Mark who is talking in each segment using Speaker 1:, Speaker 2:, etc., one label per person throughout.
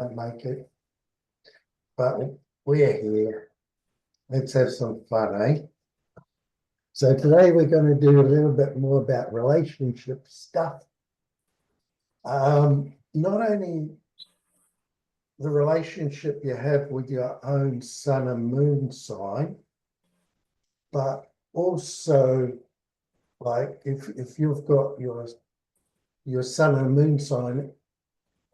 Speaker 1: don't make it. But we're here. Let's have some fun, eh? So today we're going to do a little bit more about relationship stuff. Not only the relationship you have with your own sun and moon sign, but also like if you've got your sun and moon sign,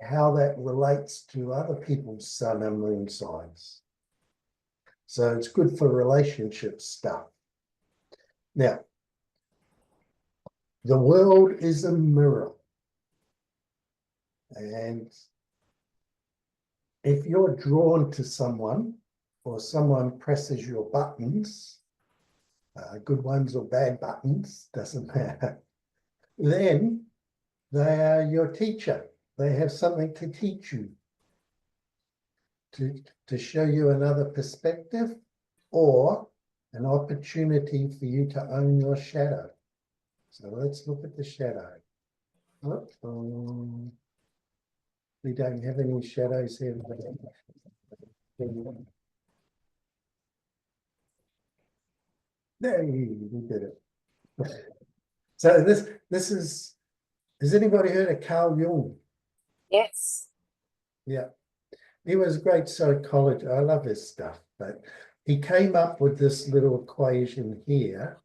Speaker 1: how that relates to other people's sun and moon signs. So it's good for relationship stuff. Now, the world is a mirror. And if you're drawn to someone or someone presses your buttons, good ones or bad buttons, doesn't matter, then they are your teacher. They have something to teach you, to show you another perspective or an opportunity for you to own your shadow. So let's look at the shadow. We don't have any shadows here. There, we did it. So this is, has anybody heard of Carl Jung?
Speaker 2: Yes.
Speaker 1: Yeah. He was a great psychologist. I love his stuff, but he came up with this little equation here.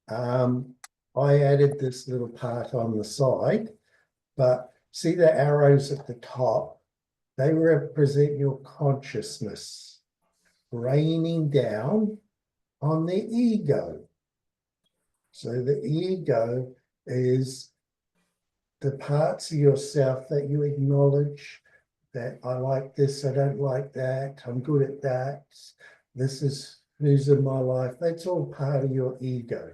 Speaker 1: I added this little part on the side, but see the arrows at the top? They represent your consciousness raining down on the ego. So the ego is the parts of yourself that you acknowledge that I like this, I don't like that, I'm good at that, this is who's in my life. That's all part of your ego.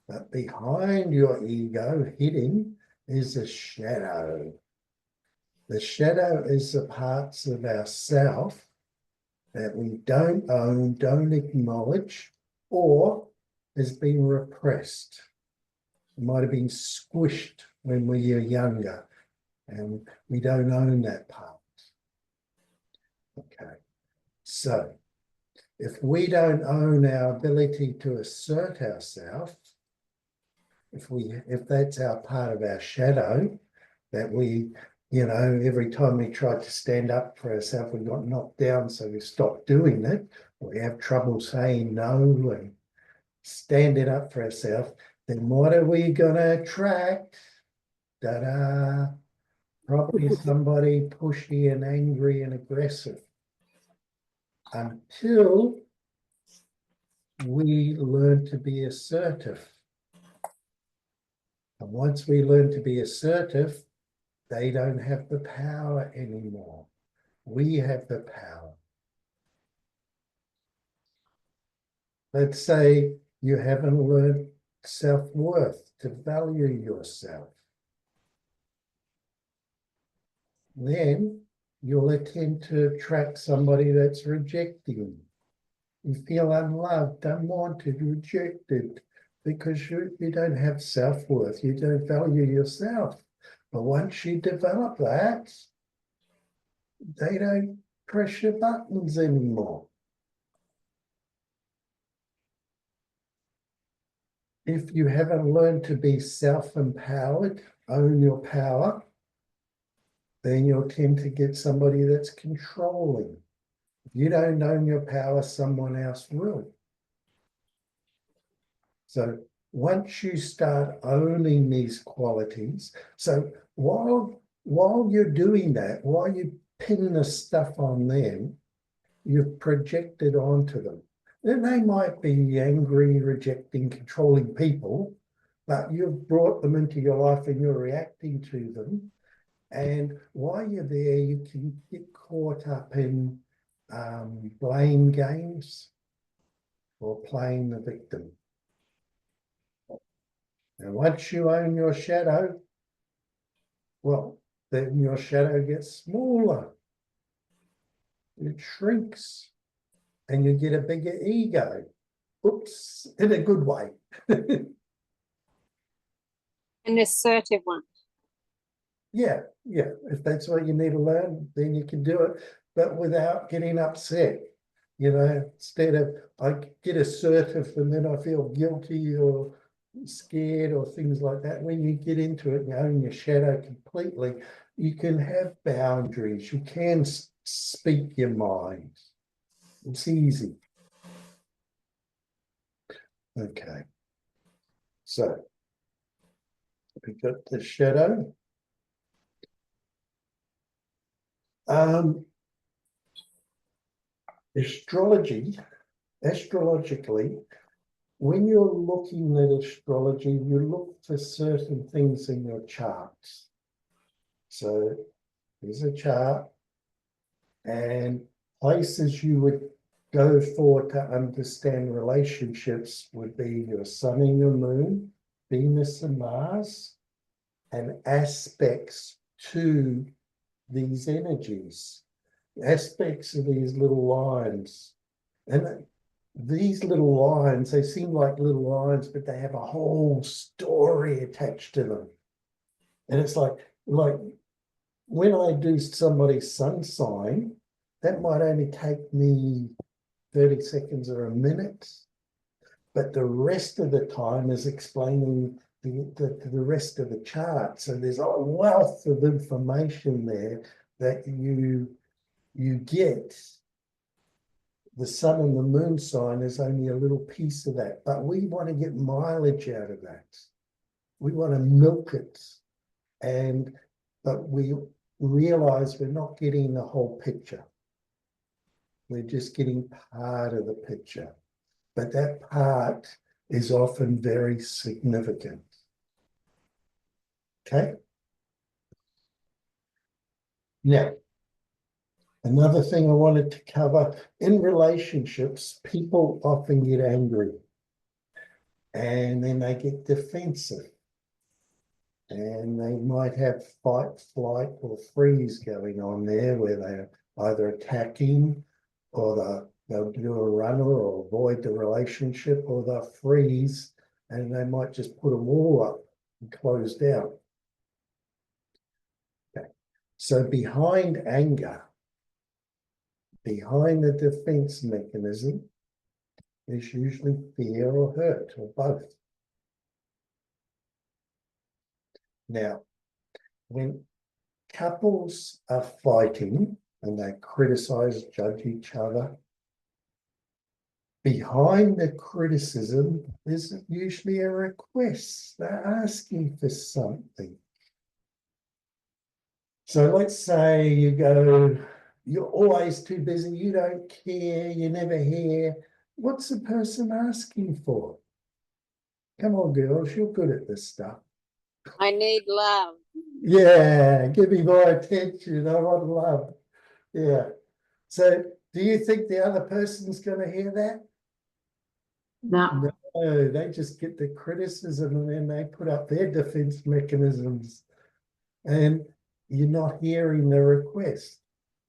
Speaker 1: But behind your ego, hidden, is a shadow. The shadow is the parts of ourself that we don't own, don't acknowledge, or has been repressed. It might have been squished when we were younger, and we don't own that part. Okay, so if we don't own our ability to assert ourselves, if that's our part of our shadow, that we, you know, every time we tried to stand up for ourselves, we got knocked down, so we stopped doing it. We have trouble saying no and standing up for ourselves. Then what are we going to attract? Ta-da! Probably somebody pushy and angry and aggressive. Until we learn to be assertive. And once we learn to be assertive, they don't have the power anymore. We have the power. Let's say you haven't learned self-worth, to value yourself. Then you'll attempt to attract somebody that's rejecting you. You feel unloved, unwanted, rejected, because you don't have self-worth, you don't value yourself. But once you develop that, they don't press your buttons anymore. If you haven't learned to be self-empowered, own your power, then you'll tend to get somebody that's controlling. If you don't own your power, someone else will. So once you start owning these qualities, so while you're doing that, while you pin the stuff on them, you've projected onto them. Then they might be angry, rejecting, controlling people, but you've brought them into your life and you're reacting to them. And while you're there, you can get caught up in blame games or playing the victim. And once you own your shadow, well, then your shadow gets smaller. It shrinks and you get a bigger ego. Oops, in a good way.
Speaker 2: An assertive one.
Speaker 1: Yeah, yeah. If that's what you need to learn, then you can do it, but without getting upset. Instead of I get assertive and then I feel guilty or scared or things like that. When you get into it and own your shadow completely, you can have boundaries. You can speak your mind. It's easy. Okay. So we got the shadow. Um, astrologically, when you're looking at astrology, you look for certain things in your charts. So there's a chart, and places you would go for to understand relationships would be your sun and your moon, Venus and Mars, and aspects to these energies, aspects of these little lines. And these little lines, they seem like little lines, but they have a whole story attached to them. And it's like when I do somebody's sun sign, that might only take me 30 seconds or a minute, but the rest of the time is explaining the rest of the chart. So there's a wealth of information there that you get. The sun and the moon sign is only a little piece of that, but we want to get mileage out of that. We want to milk it, but we realize we're not getting the whole picture. We're just getting part of the picture, but that part is often very significant. Okay. Now, another thing I wanted to cover in relationships, people often get angry and then they get defensive and they might have fight, flight, or freeze going on there where they're either attacking or they'll do a runner or avoid the relationship, or they'll freeze and they might just put a wall up and close down. Okay. So behind anger, behind the defense mechanism, is usually fear or hurt or both. Now, when couples are fighting and they criticize, judge each other, behind the criticism is usually a request. They're asking for something. So let's say you go, you're always too busy, you don't care, you never hear. What's the person asking for? Come on, girls, you're good at this stuff.
Speaker 2: I need love.
Speaker 1: Yeah, give me more attention. I want love. Yeah. So do you think the other person's going to hear that?
Speaker 2: No.
Speaker 1: No, they just get the criticism and then they put up their defense mechanisms and you're not hearing the request.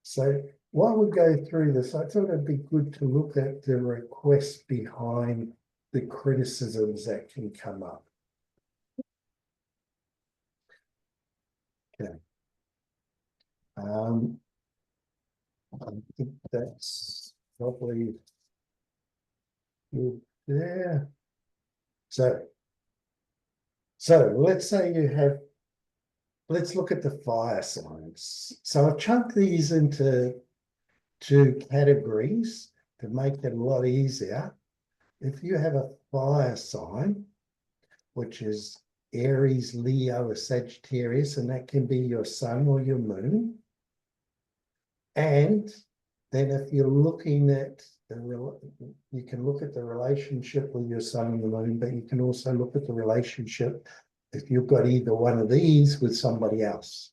Speaker 1: So while we go through this, I thought it'd be good to look at the request behind the criticisms that can come up. Okay. I think that's probably good there. So let's say let's look at the fire signs. So I've chunked these into two categories to make it a lot easier. If you have a fire sign, which is Aries, Leo, or Sagittarius, and that can be your sun or your moon. And then if you're looking at you can look at the relationship with your sun and the moon, but you can also look at the relationship if you've got either one of these with somebody else,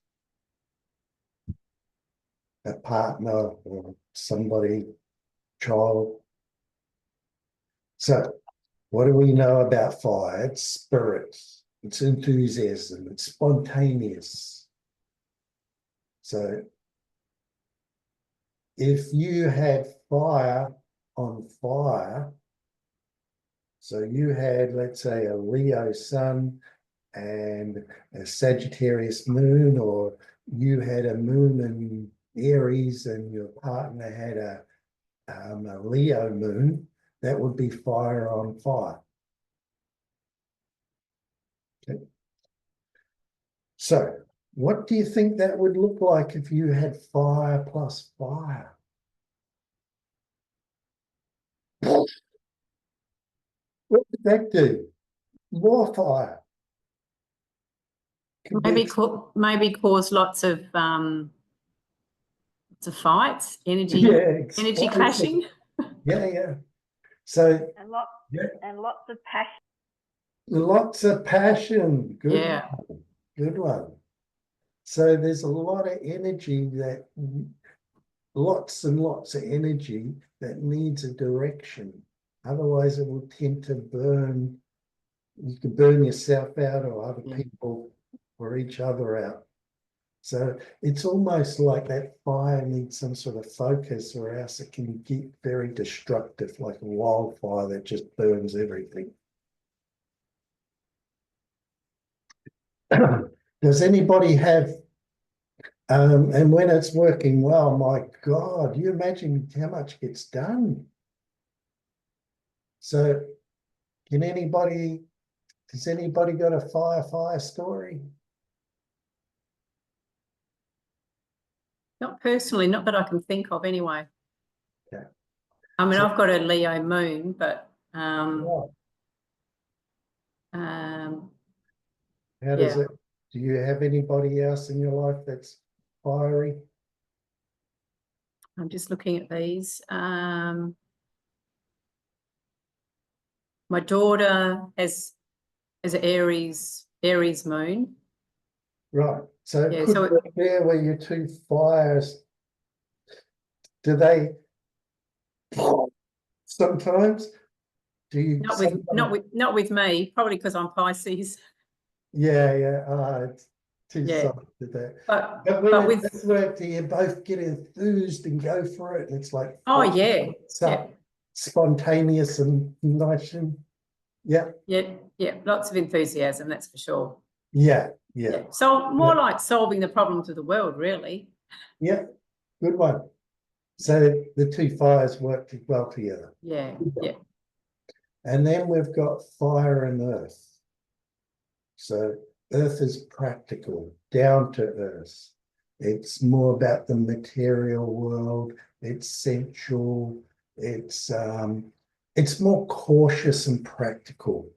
Speaker 1: a partner or somebody, child. So what do we know about fire? It's spirit, it's enthusiasm, it's spontaneous. So if you had fire on fire, so you had, let's say, a Leo sun and a Sagittarius moon, or you had a moon in Aries and your partner had a Leo moon, that would be fire on fire. Okay. So what do you think that would look like if you had fire plus fire? What would that do? More fire.
Speaker 2: Maybe cause lots of fights, energy
Speaker 1: explosive.
Speaker 2: clashing.
Speaker 1: Yeah. So
Speaker 3: And lots of passion.
Speaker 1: lots of passion. Good.
Speaker 2: Yeah.
Speaker 1: Good one. So there's a lot of energy that lots and lots of energy that needs a direction. Otherwise, it will tend to burn. You can burn yourself out or other people or each other out. So it's almost like that fire needs some sort of focus, or else it can get very destructive, like a wildfire that just burns everything. Does anybody have, and when it's working well, my God, you imagine how much gets done. So has anybody got a fire story?
Speaker 2: Not personally, not that I can think of anyway.
Speaker 1: Okay.
Speaker 2: I mean, I've got a Leo moon, but
Speaker 1: How
Speaker 2: yeah.
Speaker 1: does it, do you have anybody else in your life that's fiery?
Speaker 2: I'm just looking at these. My daughter has an Aries moon.
Speaker 1: Right. So
Speaker 2: Yeah,
Speaker 1: could work there where your two fires, do they sometimes? Do you
Speaker 2: not with me, probably because I'm Pisces.
Speaker 1: Yeah. It's too
Speaker 2: Yeah.
Speaker 1: soft to that.
Speaker 2: But
Speaker 1: when
Speaker 2: with
Speaker 1: it does work, do you both get enthused and go for it? And it's like spontaneous and nice and
Speaker 2: yeah, lots of enthusiasm, that's for sure.
Speaker 1: Yeah.
Speaker 2: So more like solving the problems of the world, really.
Speaker 1: Yeah, good one. So the two fires work well together.
Speaker 2: Yeah.
Speaker 1: And then we've got fire and earth. So earth is practical, down to earth. It's more about the material world. It's sensual. It's more cautious and practical.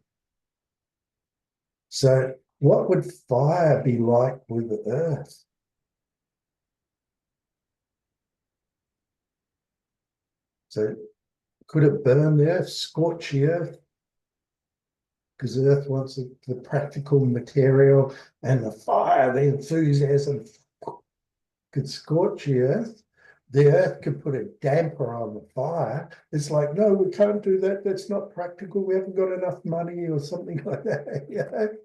Speaker 1: So what would fire be like with the earth? So could it burn the earth, scorch the earth? Because the earth wants the practical material, and the fire, the enthusiasm could scorch the earth. The earth could put a damper on the fire. It's like, no, we can't do that. That's not practical. We haven't got enough money or something like that.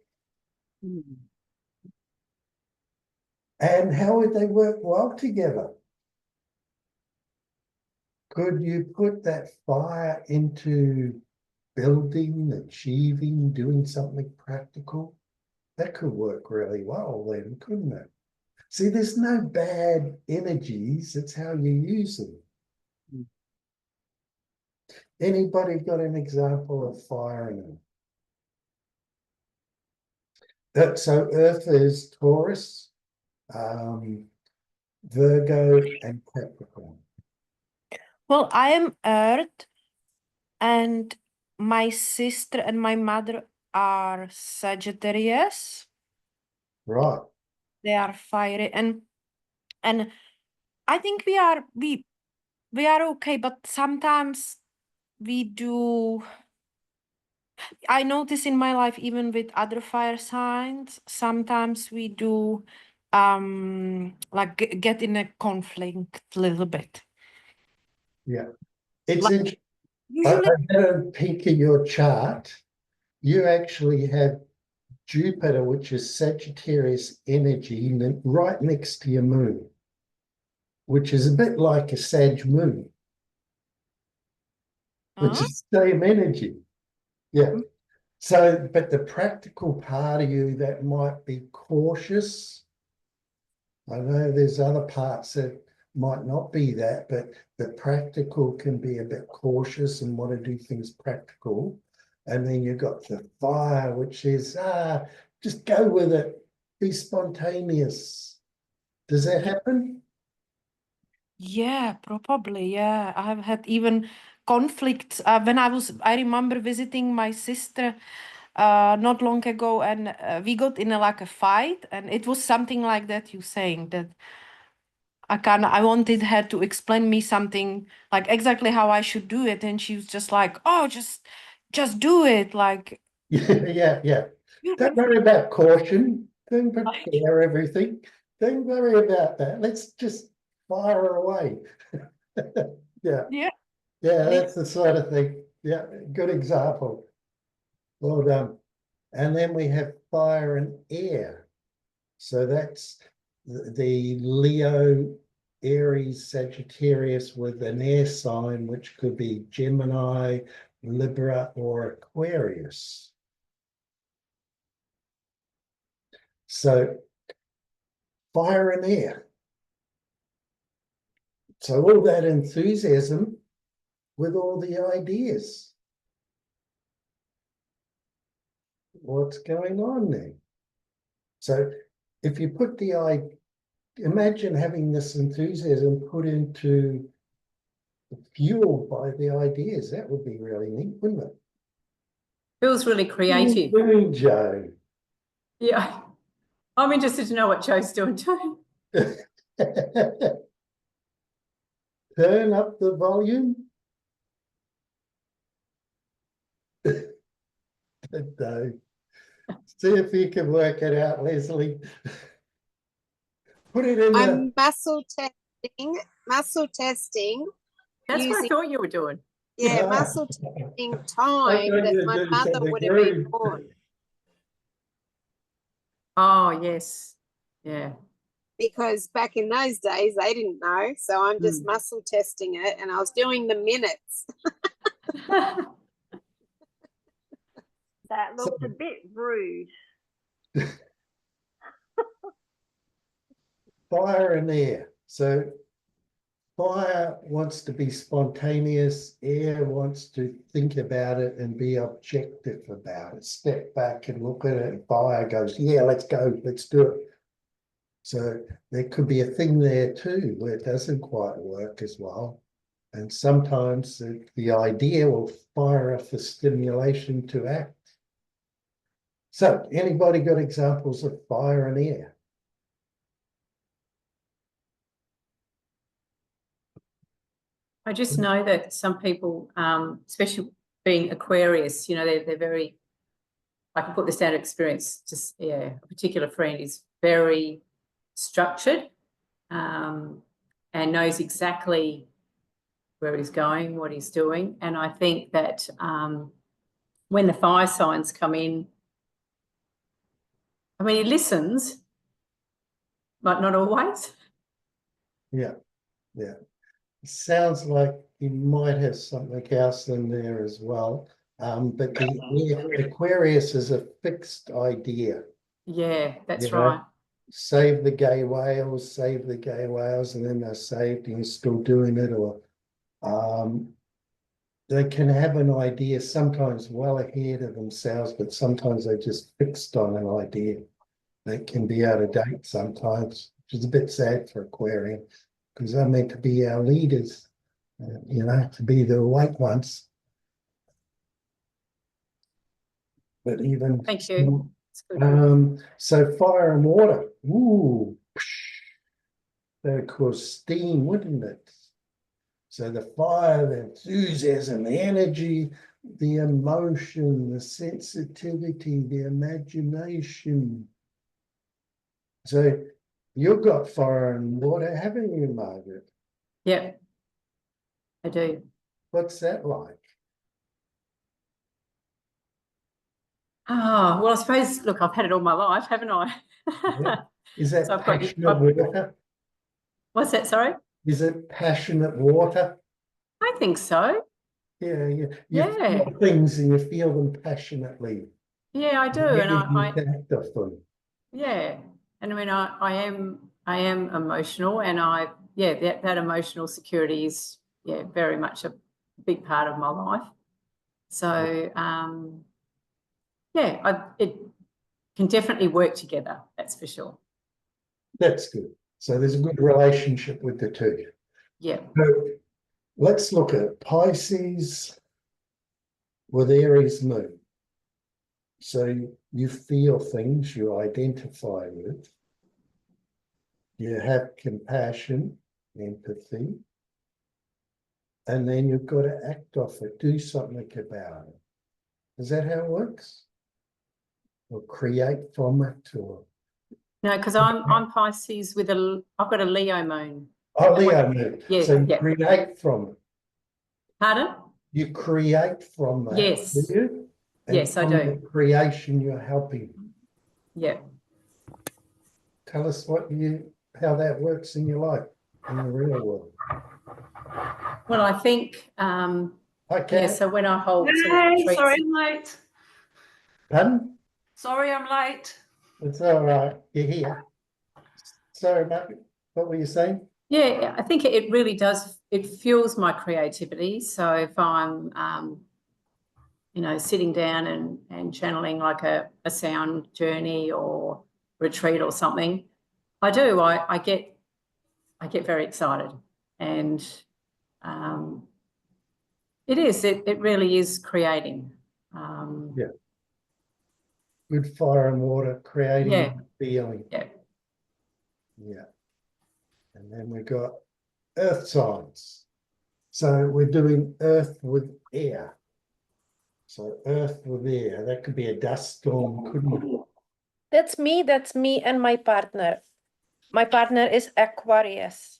Speaker 1: And how would they work well together? Could you put that fire into building, achieving, doing something practical? That could work really well then, couldn't it? See, there's no bad energies. It's how you use them. Anybody got an example of fire in it? So Earth is Taurus, Virgo, and Capricorn.
Speaker 4: Well, I am Earth, and my sister and my mother are Sagittarius.
Speaker 1: Right.
Speaker 4: They are fiery, and I think we are okay, but sometimes we do. I notice in my life, even with other fire signs, sometimes we do like get in a conflict a little bit.
Speaker 1: Yeah. It's
Speaker 4: Like,
Speaker 1: interesting.
Speaker 4: usually
Speaker 1: I had a peek at your chart. You actually have Jupiter, which is Sagittarius energy, right next to your moon, which is a bit like a Sag moon, which is the same energy. Yeah. So, but the practical part of you that might be cautious. I know there's other parts that might not be that, but the practical can be a bit cautious and want to do things practical. And then you've got the fire, which is, just go with it, be spontaneous. Does that happen?
Speaker 4: Yeah, probably. Yeah, I have had even conflicts when I remember visiting my sister not long ago, and we got in like a fight, and it was something like that. You saying that I wanted her to explain me something like exactly how I should do it, and she was just like, "Oh, just do it." Like,
Speaker 1: Yeah. Don't worry about caution. Don't prepare everything. Don't worry about that. Let's just fire away. Yeah.
Speaker 4: Yeah.
Speaker 1: Yeah, that's the sort of thing. Yeah, good example. Well done. And then we have fire and air. So that's the Leo, Aries, Sagittarius with an air sign, which could be Gemini, Libra, or Aquarius. So fire and air. So all that enthusiasm with all the ideas. What's going on there? So if you put imagine having this enthusiasm put into fueled by the ideas, that would be really neat, wouldn't it?
Speaker 2: Feels really creative.
Speaker 1: Doing, Joe.
Speaker 2: Yeah. I'm interested to know what Joe's doing too.
Speaker 1: Turn up the volume. No. See if you can work it out, Leslie. Put it in
Speaker 5: I'm muscle testing.
Speaker 2: That's what I
Speaker 5: using,
Speaker 2: thought you were doing.
Speaker 5: yeah,
Speaker 1: Ah.
Speaker 5: muscle testing
Speaker 1: I
Speaker 5: time
Speaker 1: thought
Speaker 5: that
Speaker 1: you were
Speaker 5: my
Speaker 1: doing
Speaker 5: mother
Speaker 1: something
Speaker 5: would have been
Speaker 1: rude.
Speaker 5: born,
Speaker 2: Oh, yes. Yeah.
Speaker 5: because back in those days they didn't know. So I'm just muscle testing it, and I was doing the minutes.
Speaker 3: That looked a bit rude.
Speaker 1: Fire and air. So fire wants to be spontaneous, air wants to think about it and be objective about it. Step back and look at it. Fire goes, yeah, let's go, let's do it. So there could be a thing there too where it doesn't quite work as well. And sometimes the idea will fire off the stimulation to act. So anybody got examples of fire and air?
Speaker 2: I just know that some people, especially being Aquarius, you know, they're very, I can put this down to experience, just, yeah, a particular friend is very structured and knows exactly where he's going, what he's doing. And I think that when the fire signs come in, I mean, he listens, but not always.
Speaker 1: Yeah. Sounds like you might have something else in there as well. But the Aquarius is a fixed idea.
Speaker 2: Yeah, that's
Speaker 1: You know,
Speaker 2: right.
Speaker 1: save the gay whales, and then they're saved and you're still doing it, or they can have an idea sometimes well ahead of themselves, but sometimes they're just fixed on an idea. They can be out of date sometimes, which is a bit sad for Aquarian, because they're meant to be our leaders, you know, to be the awake ones. But even
Speaker 2: Thank you. It's good.
Speaker 1: So fire and water. Ooh, that of course steam, wouldn't it? So the fire, the enthusiasm, the energy, the emotion, the sensitivity, the imagination. So you've got fire and water, haven't you, Margaret?
Speaker 2: Yeah, I do.
Speaker 1: What's that like?
Speaker 2: Oh, well, I suppose, look, I've had it all my life, haven't I?
Speaker 1: Yeah. Is that
Speaker 2: So I've got
Speaker 1: passionate water?
Speaker 2: What's that, sorry?
Speaker 1: Is it passionate water?
Speaker 2: I think so.
Speaker 1: Yeah. You
Speaker 2: Yeah.
Speaker 1: feel things and you feel them passionately.
Speaker 2: Yeah, I do.
Speaker 1: Where
Speaker 2: And
Speaker 1: did you
Speaker 2: I
Speaker 1: get that from?
Speaker 2: yeah. And I mean, I am emotional, and that emotional security is, very much a big part of my life. So, it can definitely work together. That's for sure.
Speaker 1: That's good. So there's a good relationship with the two.
Speaker 2: Yeah.
Speaker 1: So let's look at Pisces with Aries moon. So you feel things, you identify with, you have compassion, empathy, and then you've got to act off it, do something about it. Is that how it works? Or create from it, or
Speaker 2: No, because I'm Pisces with I've got a Leo moon.
Speaker 1: oh, Leo moon.
Speaker 2: Yeah,
Speaker 1: So you
Speaker 2: yeah.
Speaker 1: create from it.
Speaker 2: Pardon?
Speaker 1: You create from that.
Speaker 2: Yes.
Speaker 1: Do you? And
Speaker 2: Yes, I
Speaker 1: from
Speaker 2: do.
Speaker 1: the creation, you're helping.
Speaker 2: Yeah.
Speaker 1: Tell us how that works in your life, in the real world.
Speaker 2: Well, I think
Speaker 1: Okay.
Speaker 2: so when I hold sort of
Speaker 6: Hey,
Speaker 2: retreats,
Speaker 6: sorry I'm late.
Speaker 1: Pardon?
Speaker 6: Sorry I'm late.
Speaker 1: It's all right. You're here. Sorry, Mark. What were you saying?
Speaker 2: yeah, I think it really does. It fuels my creativity. So if I'm sitting down and channeling like a sound journey or retreat or something, I do. I get very excited, and it really is creating.
Speaker 1: Yeah. Good fire and water, creating
Speaker 2: Yeah.
Speaker 1: feeling.
Speaker 2: Yeah.
Speaker 1: Yeah. And then we got earth signs. So we're doing earth with air. So earth with air, that could be a dust storm, couldn't it?
Speaker 4: That's me and my partner. My partner is Aquarius.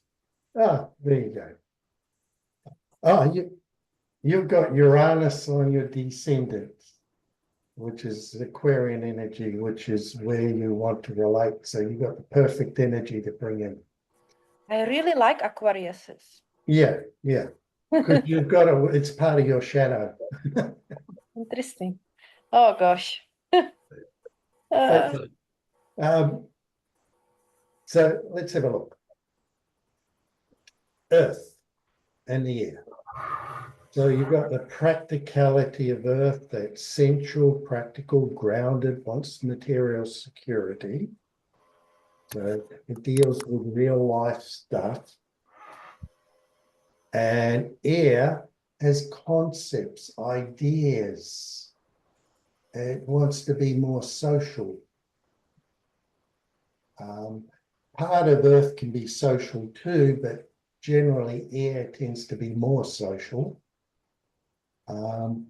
Speaker 1: Ah, there you go. Oh, you've got Uranus on your descendants, which is Aquarian energy, which is where you want to relate. So you've got the perfect energy to bring in.
Speaker 4: I really like Aquariuses.
Speaker 1: Yeah, yeah. Because it's part of your shadow.
Speaker 4: Interesting. Oh gosh.
Speaker 1: Okay. So let's have a look. Earth and the air. So you've got the practicality of Earth, that sensual, practical, grounded, wants material security. So it deals with real life stuff. And air has concepts, ideas. It wants to be more social. Part of Earth can be social too, but generally air tends to be more social. So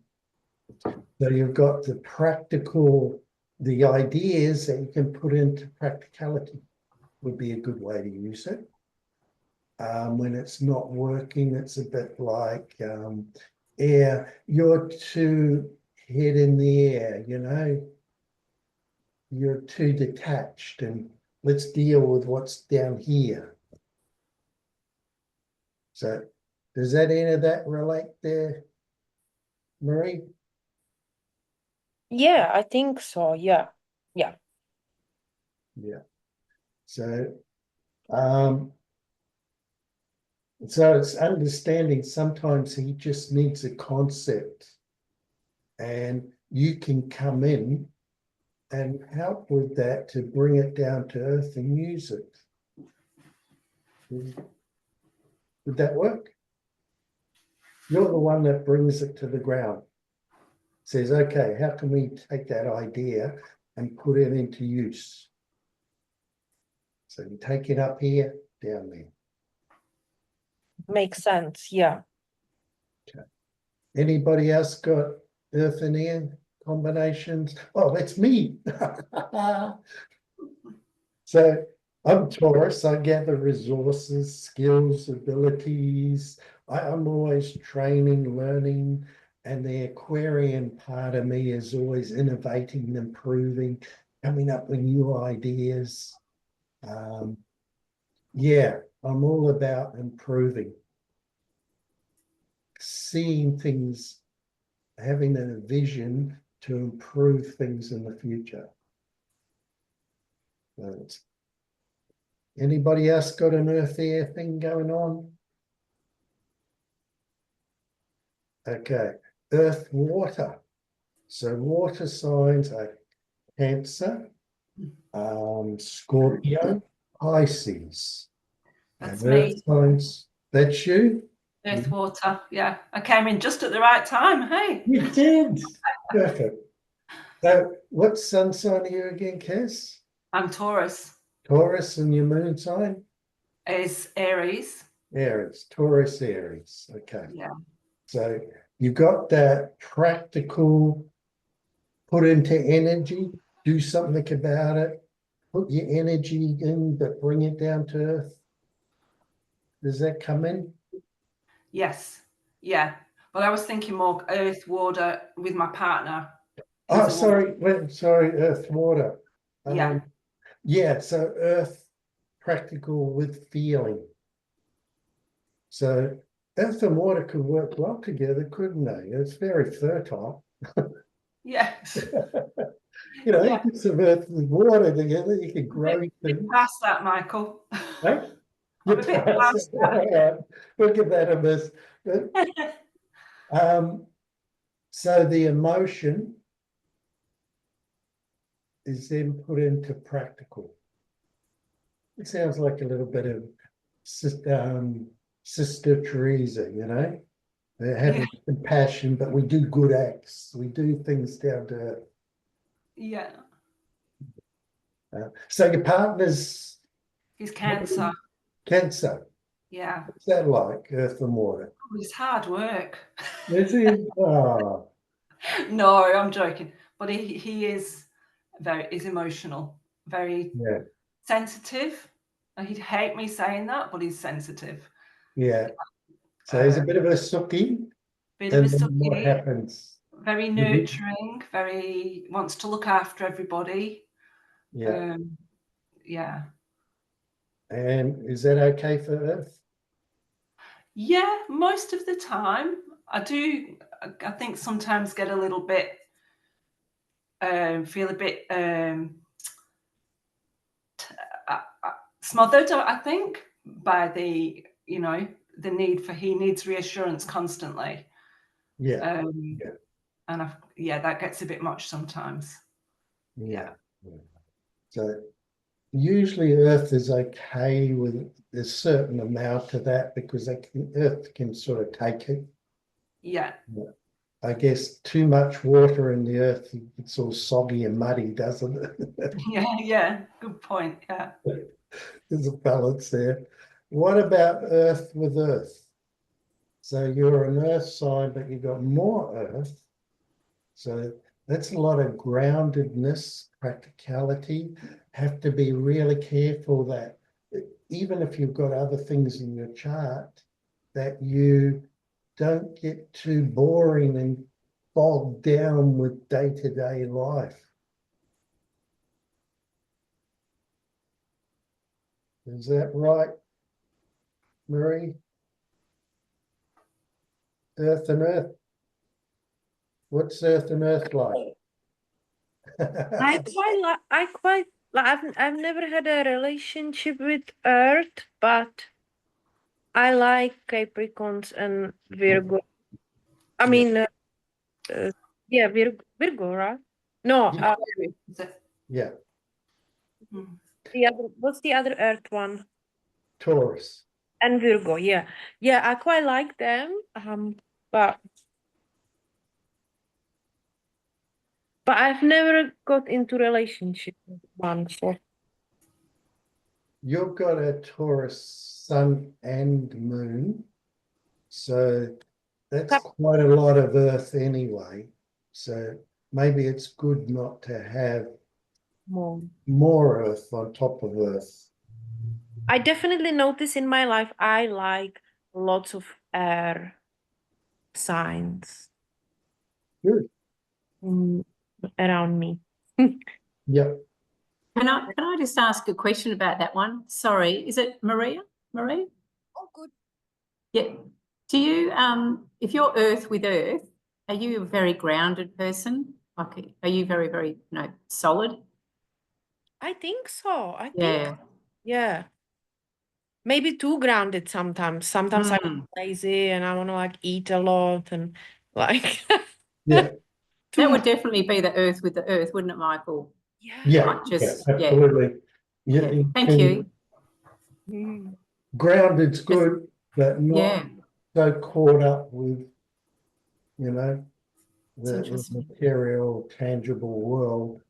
Speaker 1: you've got the practical, the ideas that you can put into practicality would be a good way to use it. When it's not working, it's a bit like air. You're too head in the air, you're too detached, and let's deal with what's down here. So does any of that relate there, Marie?
Speaker 4: Yeah, I think so. Yeah. Yeah.
Speaker 1: Yeah. So it's understanding sometimes he just needs a concept, and you can come in and help with that to bring it down to earth and use it. Would that work? You're the one that brings it to the ground. Says, okay, how can we take that idea and put it into use? So you take it up here, down there.
Speaker 4: Makes sense. Yeah.
Speaker 1: Okay. Anybody else got earth and air combinations? Oh, that's me. So I'm Taurus. I gather resources, skills, abilities. I'm always training, learning, and the Aquarian part of me is always innovating, improving, coming up with new ideas. Yeah, I'm all about improving, seeing things, having a vision to improve things in the future. Anybody else got an earth air thing going on? Okay, earth water. So water signs are Cancer, Scorpio, Pisces.
Speaker 6: That's
Speaker 1: And earth
Speaker 6: me.
Speaker 1: signs, that's you?
Speaker 6: Earth, water. Yeah, I came in just at the right time. Hey,
Speaker 1: You did. Perfect. So what sun sign are you again, Kaz?
Speaker 6: I'm Taurus.
Speaker 1: Taurus, and your moon sign?
Speaker 6: Is Aries.
Speaker 1: Aries, Taurus, Aries. Okay.
Speaker 6: Yeah.
Speaker 1: So you got that practical, put into energy, do something about it, put your energy in, but bring it down to earth. Does that come in?
Speaker 6: Yes. Yeah. But I was thinking more earth, water with my partner.
Speaker 1: Oh,
Speaker 6: He's a woman.
Speaker 1: sorry, earth, water.
Speaker 6: Yeah.
Speaker 1: Yeah, so earth, practical with feeling. So earth and water could work well together, couldn't they? It's very fertile.
Speaker 6: Yes.
Speaker 1: You know,
Speaker 6: Yeah.
Speaker 1: you put some earth with water together, you can grow things.
Speaker 6: Past that, Michael.
Speaker 1: Right?
Speaker 6: I'm a bit past that.
Speaker 1: All right, we'll give that a miss. But, so the emotion is then put into practical. It sounds like a little bit of Sister Teresa, you know? They're having compassion, but we do good acts. We do things down to earth.
Speaker 6: Yeah.
Speaker 1: So your partner's
Speaker 6: He's Cancer.
Speaker 1: Cancer.
Speaker 6: Yeah.
Speaker 1: What's that like, earth and water?
Speaker 6: It's hard work.
Speaker 1: Is he? Oh,
Speaker 6: No, I'm joking. But he is is emotional, very
Speaker 1: yeah,
Speaker 6: sensitive. And he'd hate me saying that, but he's sensitive.
Speaker 1: yeah. So he's a bit of a sookie.
Speaker 6: Bit of a
Speaker 1: And then what
Speaker 6: sucky,
Speaker 1: happens?
Speaker 6: very nurturing, very wants to look after everybody.
Speaker 1: Yeah.
Speaker 6: Yeah.
Speaker 1: And is that okay for earth?
Speaker 6: Yeah, most of the time. I think sometimes get a little bit feel a bit smothered, I think, by the need for he needs reassurance constantly.
Speaker 1: Yeah.
Speaker 6: And that gets a bit much sometimes.
Speaker 1: Yeah. So usually earth is okay with a certain amount of that because earth can sort of take it.
Speaker 6: Yeah.
Speaker 1: I guess too much water in the earth, it's all soggy and muddy, doesn't it?
Speaker 6: Yeah, good point. Yeah.
Speaker 1: There's a balance there. What about earth with earth? So you're an earth sign, but you've got more earth. So that's a lot of groundedness, practicality. Have to be really careful that even if you've got other things in your chart, that you don't get too boring and bogged down with day-to-day life. Is that right, Marie? Earth and earth. What's earth and earth like?
Speaker 4: I've never had a relationship with Earth, but I like Capricorns and Virgo. I mean, yeah, Virgo, right? No,
Speaker 1: Yeah,
Speaker 4: what's the other Earth one?
Speaker 1: Taurus.
Speaker 4: And Virgo, yeah. I quite like them. But I've never got into relationship with one. So
Speaker 1: You've got a Taurus sun and moon. So that's quite a lot of earth anyway. So maybe it's good not to have more earth on top of earth.
Speaker 4: I definitely notice in my life I like lots of air signs.
Speaker 1: Good.
Speaker 4: Around me.
Speaker 1: Yep.
Speaker 2: Can I just ask a question about that one? Sorry, is it Maria? Marie?
Speaker 4: Oh, good.
Speaker 2: Yeah. Do you, if you're earth with earth, are you a very grounded person? Like, are you very, very, solid?
Speaker 4: I think so. I think,
Speaker 2: Yeah.
Speaker 4: yeah. Maybe too grounded sometimes. Sometimes I'm lazy and I want to like eat a lot and like
Speaker 1: Yeah,
Speaker 4: too
Speaker 2: That would
Speaker 4: much.
Speaker 2: definitely be the earth with the earth, wouldn't it, Michael?
Speaker 4: Yeah.
Speaker 1: yeah,
Speaker 2: Like just, yeah.
Speaker 1: absolutely. Yeah,
Speaker 2: Yeah.
Speaker 1: you
Speaker 2: Thank
Speaker 1: can-
Speaker 2: you.
Speaker 4: Mm.
Speaker 1: Grounded's good, but not
Speaker 2: Yeah.
Speaker 1: so caught up with, you know,
Speaker 2: It's
Speaker 1: the
Speaker 2: interesting.
Speaker 1: material, tangible world.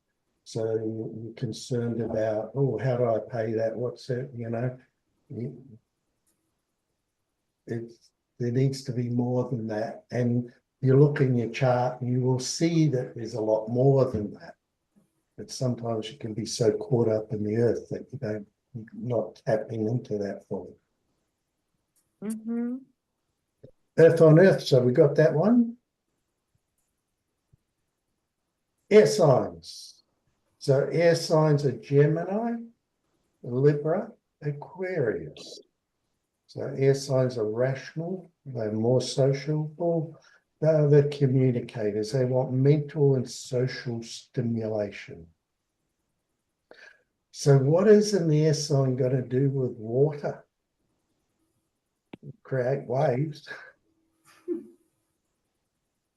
Speaker 1: So you're concerned about, oh, how do I pay that? What's it, you know? There needs to be more than that. And you look in your chart and you will see that there's a lot more than that. But sometimes you can be so caught up in the earth that you're not tapping into that fully.
Speaker 4: Mm-hmm.
Speaker 1: Earth on earth, so we got that one. Air signs. So air signs are Gemini, Libra, Aquarius. So air signs are rational, they're more sociable, they're the communicators. They want mental and social stimulation. So what is an air sign got to do with water? Create waves.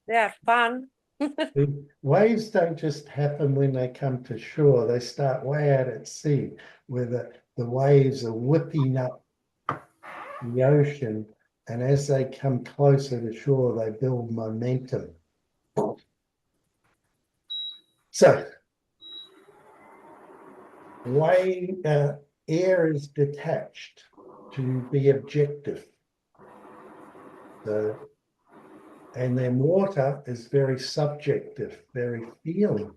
Speaker 4: They're fun.
Speaker 1: The waves don't just happen when they come to shore. They start way out at sea, where the waves are whipping up the ocean. And as they come closer to shore, they build momentum. So, air is detached to be objective. So, and then water is very subjective, very feeling.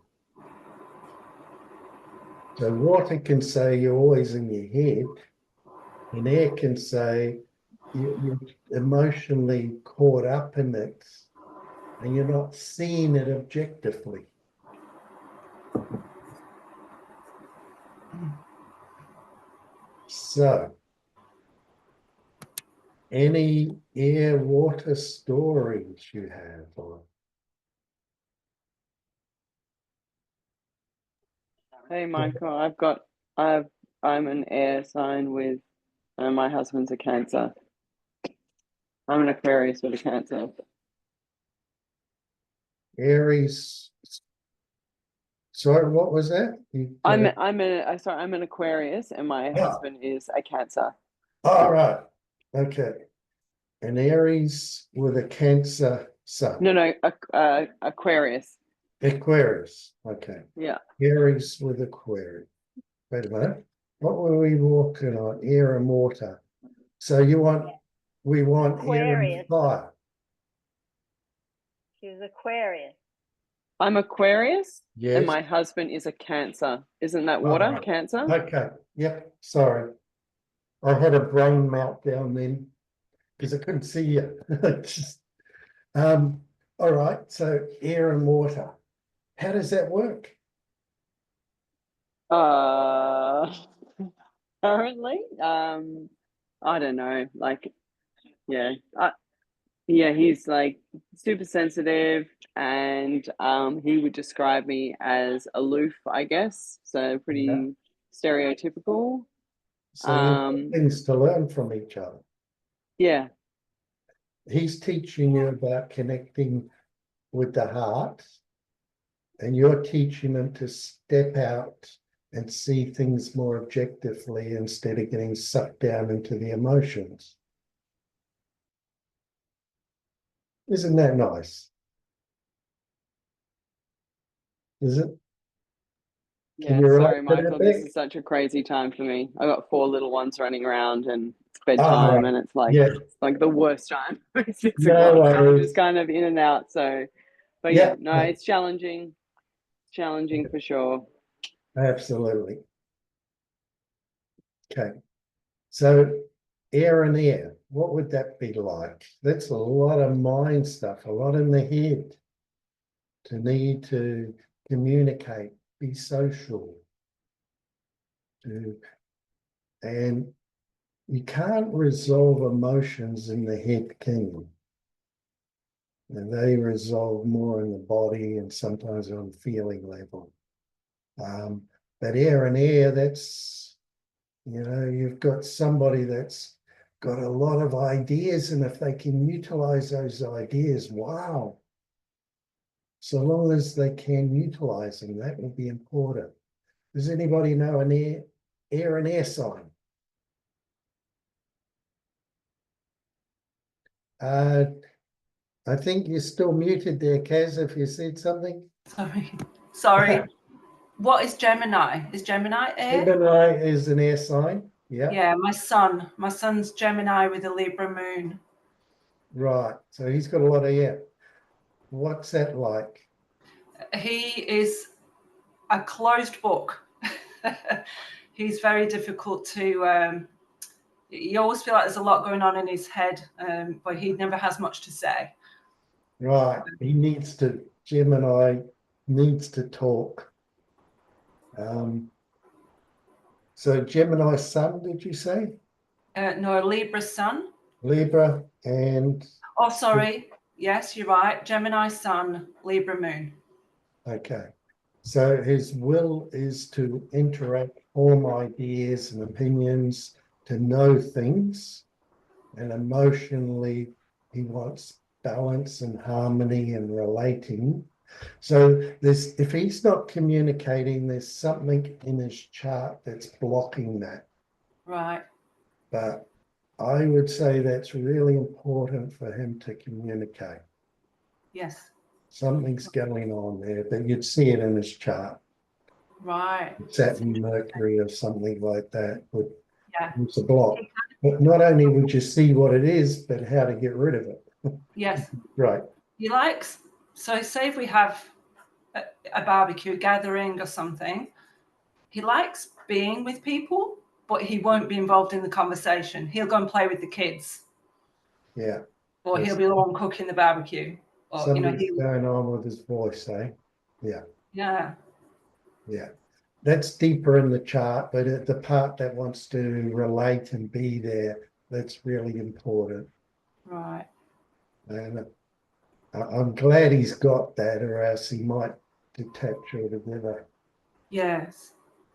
Speaker 1: So water can say you're always in your head, and air can say you're emotionally caught up in it, and you're not seeing it objectively. So, any air water stories you have? Or
Speaker 7: Hey Michael, I'm an air sign with my husband's a Cancer. I'm an Aquarius with a Cancer.
Speaker 1: Aries. Sorry, what was that?
Speaker 7: I'm an Aquarius and my husband is a Cancer.
Speaker 1: All right. Okay. An Aries with a Cancer sun.
Speaker 7: No, Aquarius.
Speaker 1: Aquarius. Okay.
Speaker 7: Yeah.
Speaker 1: Aries with Aquarius. Wait a minute. What were we walking on? Air and water. So we want air and
Speaker 3: Aquarius.
Speaker 1: fire.
Speaker 3: She's Aquarius.
Speaker 7: I'm Aquarius
Speaker 1: Yes.
Speaker 7: and my husband is a Cancer. Isn't that water?
Speaker 1: right.
Speaker 7: Cancer?
Speaker 1: Okay. Yep. Sorry. I had a brain meltdown then because I couldn't see you. Just, all right. So air and water. How does that work?
Speaker 7: Currently, I don't know. Like, yeah, he's like super sensitive, and he would describe me as aloof, I guess. So pretty stereotypical.
Speaker 1: So you've got things to learn from each other.
Speaker 7: Yeah.
Speaker 1: He's teaching you about connecting with the heart, and you're teaching him to step out and see things more objectively instead of getting sucked down into the emotions. Isn't that nice? Is it?
Speaker 7: Yeah,
Speaker 1: you relate
Speaker 7: sorry,
Speaker 1: to
Speaker 7: Michael.
Speaker 1: that,
Speaker 7: This
Speaker 1: Beck?
Speaker 7: is such a crazy time for me. I got 4 little ones running around, and it's
Speaker 1: Ah,
Speaker 7: bedtime,
Speaker 1: right.
Speaker 7: and it's like
Speaker 1: Yeah.
Speaker 7: it's like the worst time. It's 6
Speaker 1: No
Speaker 7: o'clock, so I'm
Speaker 1: worries.
Speaker 7: just kind of in and out. So, but
Speaker 1: Yeah.
Speaker 7: yeah, no, it's challenging for sure.
Speaker 1: Absolutely. Okay. So air and air, what would that be like? That's a lot of mind stuff, a lot in the head to need to communicate, be social. And you can't resolve emotions in the head, can you? And they resolve more in the body and sometimes on feeling level. But air and air, that's, you know, you've got somebody that's got a lot of ideas, and if they can utilize those ideas, wow. So long as they can utilize them, that will be important. Does anybody know an air and air sign? I think you're still muted there, Kaz, if you said something.
Speaker 6: Sorry. What is Gemini? Is Gemini air?
Speaker 1: Gemini is an air sign. Yeah.
Speaker 6: Yeah, my son's Gemini with a Libra moon.
Speaker 1: Right. So he's got a lot of air. What's that like?
Speaker 6: He is a closed book. He's very difficult to, you always feel like there's a lot going on in his head, but he never has much to say.
Speaker 1: Right. Gemini needs to talk. So Gemini sun, did you say?
Speaker 6: No, Libra sun.
Speaker 1: Libra and...
Speaker 6: Oh, sorry. Yes, you're right. Gemini sun, Libra moon.
Speaker 1: Okay. So his will is to interact, form ideas and opinions, to know things, and emotionally he wants balance and harmony and relating. So if he's not communicating, there's something in his chart that's blocking that.
Speaker 6: Right.
Speaker 1: But I would say that's really important for him to communicate.
Speaker 6: Yes.
Speaker 1: Something's going on there, but you'd see it in his chart.
Speaker 6: Right.
Speaker 1: Saturn, Mercury, or something like that would use a block. But not only would you see what it is, but how to get rid of it.
Speaker 6: Yes.
Speaker 1: Right.
Speaker 6: He likes, so say if we have a barbecue gathering or something, he likes being with people, but he won't be involved in the conversation. He'll go and play with the kids.
Speaker 1: Yeah.
Speaker 6: Or he'll be the one cooking the barbecue. Or,
Speaker 1: Something's going on with his voice, eh? Yeah.
Speaker 6: Yeah.
Speaker 1: Yeah. That's deeper in the chart, but the part that wants to relate and be there, that's really important.
Speaker 6: Right.
Speaker 1: And I'm glad he's got that, or else he might detach altogether.
Speaker 6: Yes.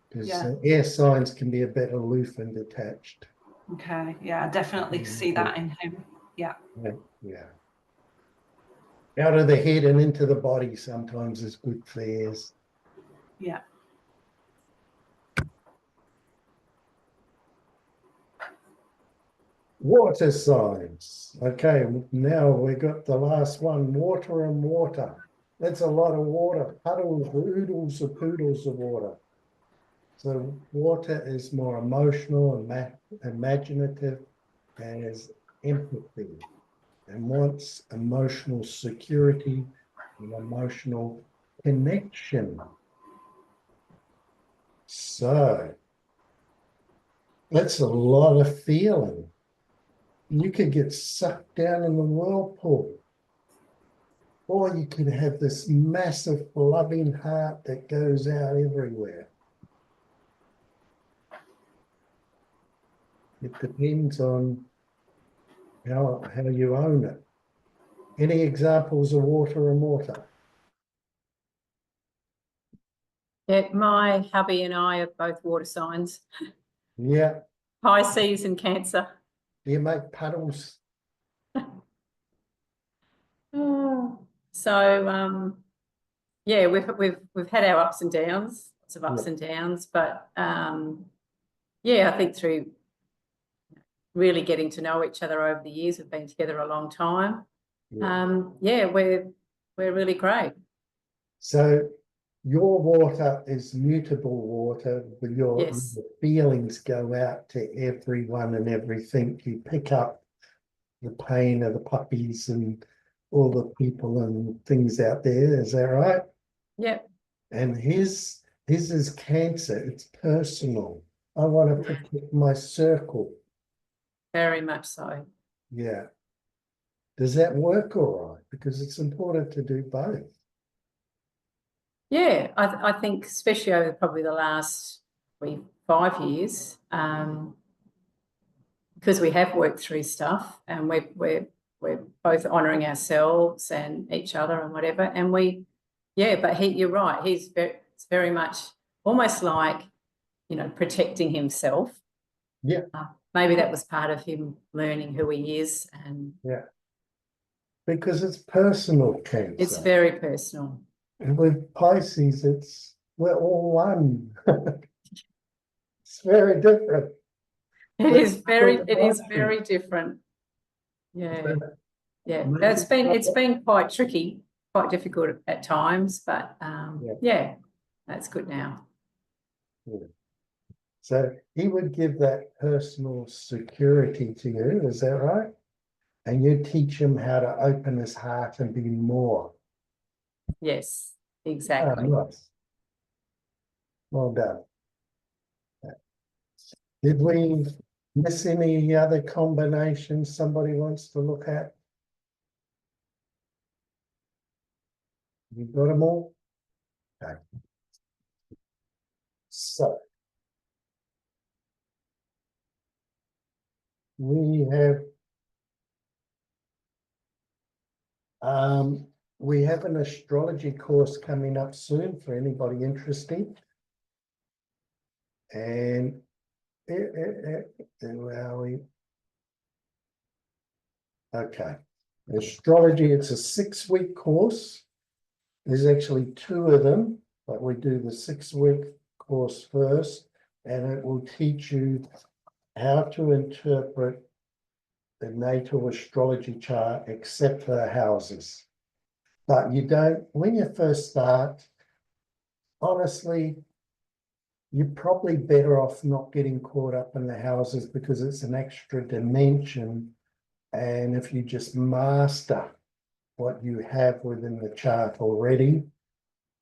Speaker 1: Because air signs can be a bit aloof and detached.
Speaker 6: Okay. Yeah, I definitely see that in him. Yeah.
Speaker 1: Yeah. Out of the head and into the body sometimes is good for airs.
Speaker 6: Yeah.
Speaker 1: Water signs. Okay, now we got the last one, water and water. That's a lot of water, puddles, oodles of poodles of water. So water is more emotional and imaginative and is empathy and wants emotional security and emotional connection. So that's a lot of feeling. You could get sucked down in the whirlpool, or you could have this massive loving heart that goes out everywhere. It depends on how you own it. Any examples of water and water?
Speaker 2: Yeah, my hubby and I are both water signs.
Speaker 1: Yeah.
Speaker 2: Pisces and Cancer.
Speaker 1: Do you make puddles?
Speaker 2: So yeah, we've had our ups and downs, lots of ups and downs, but yeah, I think through really getting to know each other over the years, we've been together a long time. Yeah, we're really great.
Speaker 1: So your water is mutable water, but your feelings go out to everyone and everything. You pick up the pain of the puppies and all the people and things out there. Is that right?
Speaker 2: Yep.
Speaker 1: And his is Cancer. It's personal. I want to protect my circle.
Speaker 2: Very much so.
Speaker 1: Yeah. Does that work all right? Because it's important to do both.
Speaker 2: Yeah, I think especially over probably the last 5 years, because we have worked through stuff and we're we're both honouring ourselves and each other and whatever. And but you're right. It's very much almost like, you know, protecting himself.
Speaker 1: Yeah.
Speaker 2: Maybe that was part of him learning who he is, and
Speaker 1: because it's personal cancer.
Speaker 2: it's very personal.
Speaker 1: And with Pisces, we're all one. It's very different.
Speaker 2: It is very different. Yeah. Yeah. It's been quite tricky, quite difficult at times, but that's good now.
Speaker 1: Yeah. So he would give that personal security to you, is that right? And you teach him how to open his heart and be more.
Speaker 2: Yes, exactly.
Speaker 1: Nice. Well done. Did we miss any other combinations somebody wants to look at? You got them all? Okay. So we have an astrology course coming up soon for anybody interested. And where are we? Okay. Astrology, it's a 6-week course. There's actually 2 of them, but we do the 6-week course first, and it will teach you how to interpret the natal astrology chart except for the houses. But you don't, when you first start, honestly, you're probably better off not getting caught up in the houses because it's an extra dimension. And if you just master what you have within the chart already,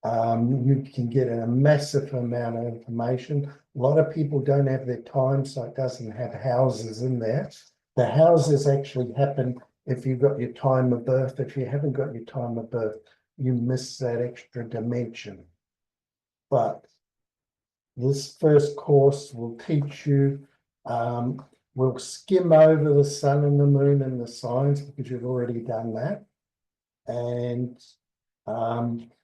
Speaker 1: you can get a massive amount of information. A lot of people don't have their time, so it doesn't have houses in there. The houses actually happen if you've got your time of birth. If you haven't got your time of birth, you miss that extra dimension. But this first course will teach you, we'll skim over the sun and the moon and the signs because you've already done that. And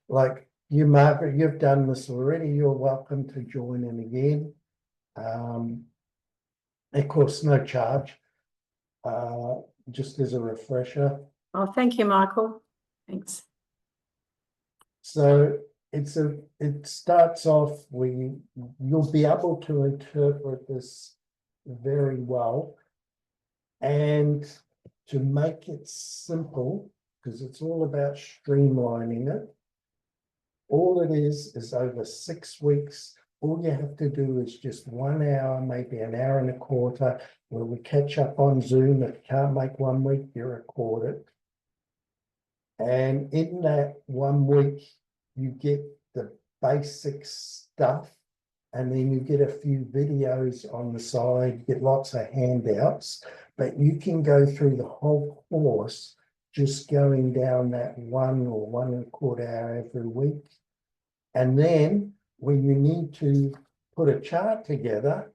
Speaker 1: like you, Margaret, you've done this already. You're welcome to join in again. Of course, no charge, just as a refresher.
Speaker 2: Oh, thank you, Michael. Thanks.
Speaker 1: So it starts off you'll be able to interpret this very well, and to make it simple, because it's all about streamlining it. All it is over 6 weeks. All you have to do is just 1 hour, maybe an hour and a quarter, where we catch up on Zoom. If you can't make 1 week, you record it. And in that 1 week, you get the basic stuff, and then you get a few videos on the side, you get lots of handouts, but you can go through the whole course just going down that 1 or 1 1/4 hour every week. And then when you need to put a chart together,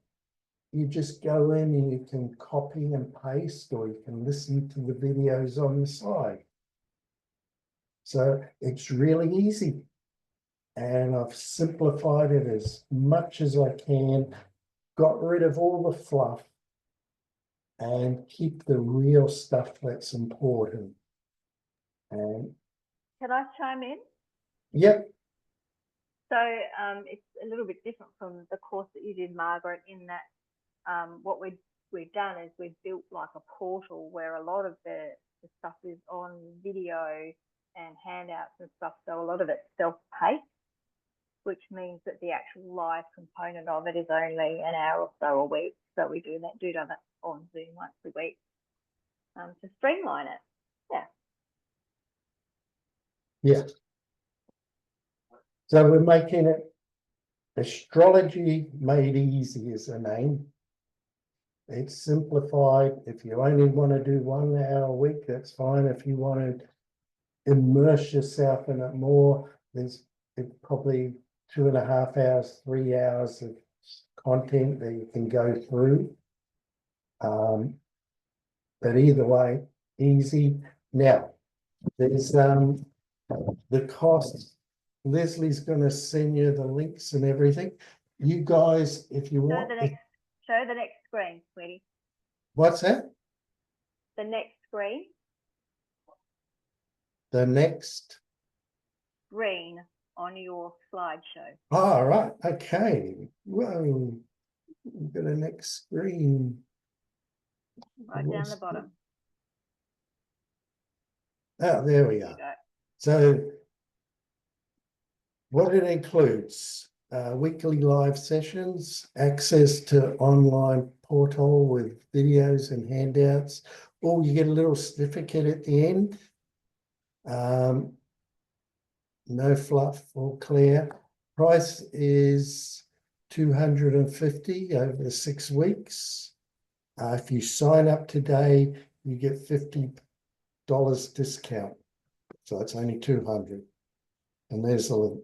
Speaker 1: you just go in and you can copy and paste, or you can listen to the videos on the side. So it's really easy. And I've simplified it as much as I can, got rid of all the fluff, and keep the real stuff that's important. And
Speaker 3: Can I chime in?
Speaker 1: yep.
Speaker 3: So it's a little bit different from the course that you did, Margaret, in that what we've done is we've built like a portal where a lot of the stuff is on video and handouts and stuff. So a lot of it's self-paced, which means that the actual live component of it is only an hour or so a week. So we do that on Zoom once a week to streamline it. Yeah.
Speaker 1: Yeah. So we're making it Astrology Made Easy is the name. It's simplified. If you only want to do 1 hour a week, that's fine. If you want to immerse yourself in it more, there's probably 2.5 hours, 3 hours of content that you can go through. But either way, easy. Now, there's the cost. Leslie's gonna send you the links and everything. You guys, if you
Speaker 3: Show
Speaker 1: want,
Speaker 3: the next screen, sweetie.
Speaker 1: what's that?
Speaker 3: The next screen,
Speaker 1: The next.
Speaker 3: green on your slideshow.
Speaker 1: All right, okay. Whoa, we've got a next screen.
Speaker 3: Right down the bottom.
Speaker 1: Oh, there we
Speaker 3: There you
Speaker 1: are.
Speaker 3: go.
Speaker 1: So what it includes, weekly live sessions, access to online portal with videos and handouts, or you get a little certificate at the end. No fluff, all clear. Price is 250 over the 6 weeks. If you sign up today, you get $50 discount. So it's only 200. And there's the link.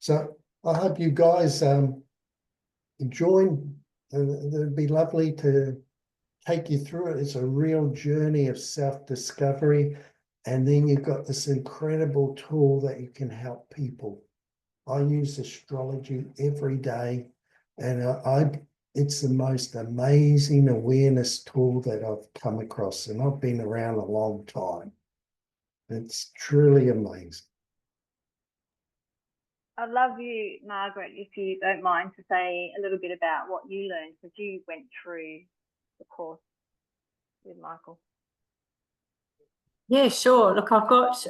Speaker 1: So I hope you guys join. It'd be lovely to take you through it. It's a real journey of self-discovery. And then you've got this incredible tool that you can help people. I use astrology every day, and it's the most amazing awareness tool that I've come across, and I've been around a long time. It's truly amazing.
Speaker 3: I'd love you, Margaret, if you don't mind, to say a little bit about what you learned, because you went through the course with Michael.
Speaker 2: Yeah, sure. Look, I've got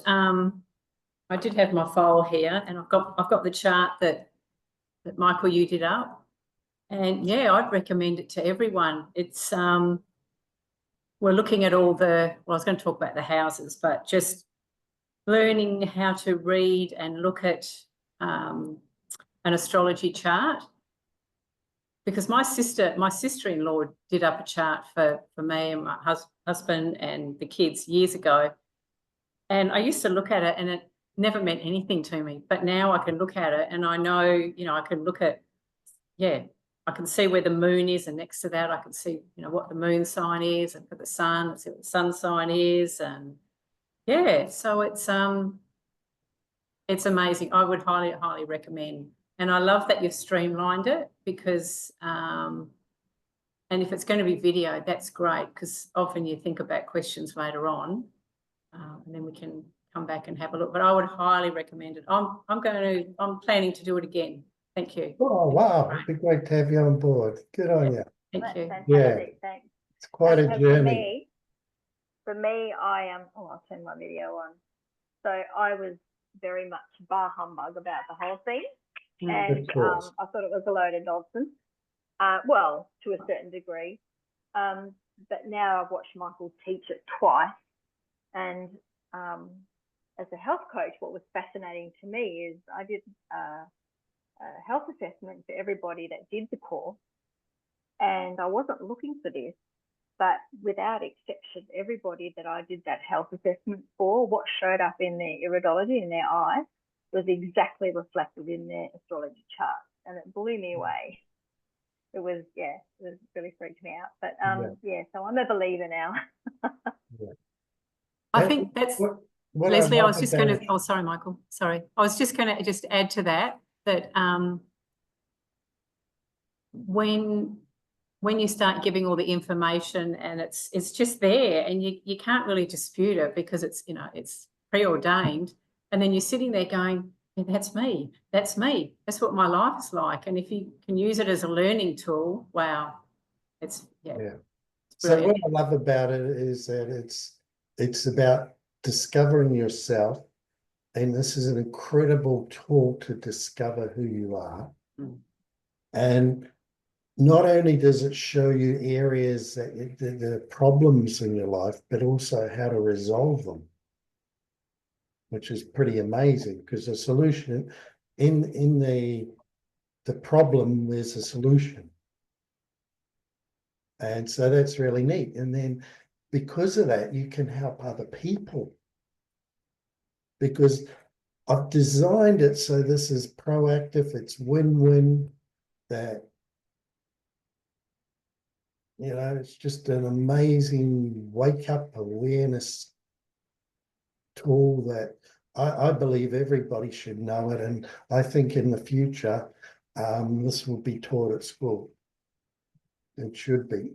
Speaker 2: I did have my file here, and I've got the chart that Michael, you did up. And yeah, I'd recommend it to everyone. It's we're looking at all the, well, I was going to talk about the houses, but just learning how to read and look at an astrology chart. Because my sister-in-law did up a chart for me and my husband and the kids years ago. And I used to look at it and it never meant anything to me. But now I can look at it and I know, you know, I can look at, yeah, I can see where the moon is, and next to that I can see, you know, what the moon sign is, and for the sun, see what the sun sign is. And yeah, so it's amazing. I would highly, highly recommend. And I love that you've streamlined it, because and if it's going to be video, that's great, because often you think about questions later on, and then we can come back and have a look. But I would highly recommend it. I'm planning to do it again. Thank you.
Speaker 1: Oh, wow. It'd be great to have you on board. Good on you.
Speaker 2: Thank
Speaker 3: That's
Speaker 2: you.
Speaker 3: fantastic. Thanks.
Speaker 1: It's quite a
Speaker 3: And
Speaker 1: journey.
Speaker 3: For me, I am. Oh, I'll turn my video on. So I was very much bar humbug about the whole thing, and
Speaker 1: Of course.
Speaker 3: I thought it was a load of nonsense. Well, to a certain degree, but now I've watched Michael teach it twice, and as a health coach, what was fascinating to me is I did a health assessment for everybody that did the course, and I wasn't looking for this, but without exception, everybody that I did that health assessment for, what showed up in their iridology, in their eyes, was exactly reflected in their astrology chart, and it blew me away. It was, yeah, it really freaked me out. But yeah, so I'm a believer now.
Speaker 2: I think that's
Speaker 1: What
Speaker 2: Leslie. I
Speaker 1: love
Speaker 2: was just going
Speaker 1: about
Speaker 2: to. Oh, sorry, Michael. Sorry, I was just going to just add to that when you start giving all the information and it's just there, and you can't really dispute it, because it's, you know, it's preordained, and then you're sitting there going, yeah, that's me, that's what my life is like. And if you can use it as a learning tool, wow, it's
Speaker 1: Yeah.
Speaker 2: it's
Speaker 1: So what
Speaker 2: brilliant.
Speaker 1: I love about it is that it's about discovering yourself, and this is an incredible tool to discover who you are. And not only does it show you areas that the problems in your life, but also how to resolve them, which is pretty amazing, because the solution in the problem, there's a solution. And so that's really neat. And then because of that, you can help other people, because I've designed it so this is proactive, it's win-win, that You know, it's just an amazing wake up awareness tool that I believe everybody should know it. And I think in the future, this will be taught at school. It should be.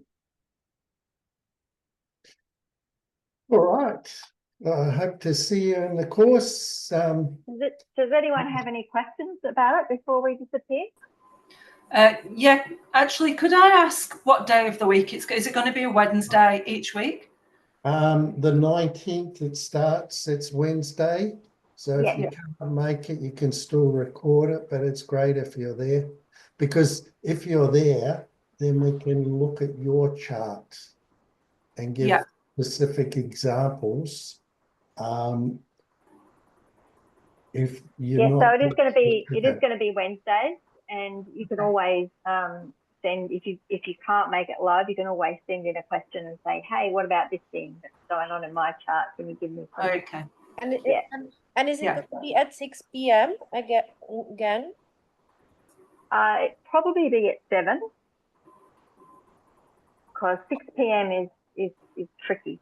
Speaker 1: All right. I hope to see you in the course.
Speaker 3: Does anyone have any questions about it before we disappear?
Speaker 6: Yeah, actually, could I ask what day of the week it's? Is it going to be a Wednesday each week?
Speaker 1: The 19th it starts, it's Wednesday. So if
Speaker 3: Yeah.
Speaker 1: you can't make it, you can still record it, but it's great if you're there. Because if you're there, then we can look at your chart and give
Speaker 6: Yeah.
Speaker 1: specific examples. If you're
Speaker 3: Yeah,
Speaker 1: not,
Speaker 3: so it is going to be Wednesdays, and you can always send, if you can't make it live, you can always send in a question and say, hey, what about this thing that's going on in my chart? Can you give me some?
Speaker 6: Okay.
Speaker 4: And
Speaker 3: Yeah.
Speaker 4: and is it
Speaker 6: Yeah.
Speaker 4: going to be at 6 p.m. again?
Speaker 3: It'd probably be at 7, because 6 p.m. is tricky.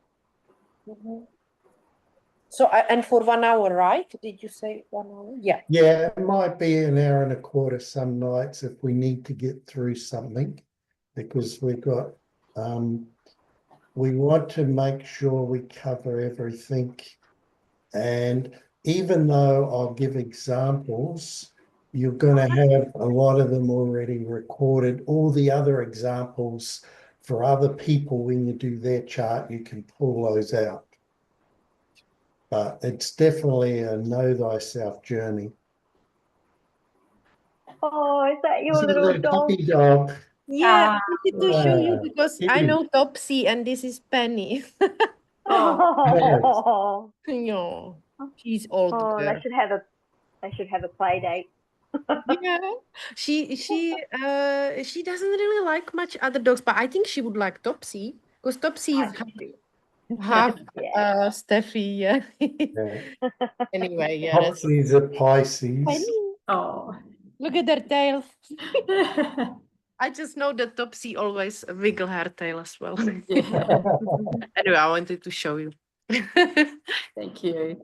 Speaker 4: Mhm. So and for 1 hour, right? Did you say 1 hour? Yeah.
Speaker 1: yeah, it might be an hour and a quarter some nights if we need to get through something, because we've got, we want to make sure we cover everything. And even though I'll give examples, you're going to have a lot of them already recorded. All the other examples for other people, when you do their chart, you can pull those out. But it's definitely a know thyself journey.
Speaker 3: Oh, is that your
Speaker 1: This is
Speaker 3: little
Speaker 1: a
Speaker 3: dog?
Speaker 1: puppy dog.
Speaker 4: Yeah, I wanted to show you
Speaker 1: Ah,
Speaker 4: because I
Speaker 1: cute.
Speaker 4: know Topsy and this is Penny.
Speaker 3: Oh,
Speaker 4: No, she's old
Speaker 3: oh,
Speaker 4: girl.
Speaker 3: they should have a play date.
Speaker 4: Yeah, she doesn't really like much other dogs, but I think she would like Topsy because Topsy
Speaker 3: I
Speaker 4: is
Speaker 3: think she-
Speaker 4: half
Speaker 3: Yeah.
Speaker 4: Steffi. Yeah.
Speaker 1: Yeah.
Speaker 4: Anyway, yeah, that's
Speaker 1: Topsy's a Pisces.
Speaker 4: Penny.
Speaker 2: Oh.
Speaker 4: Look at her tail. I just know that Topsy always wiggle her tail as well.
Speaker 2: Yeah.
Speaker 4: Anyway, I wanted to show you.
Speaker 2: Thank you.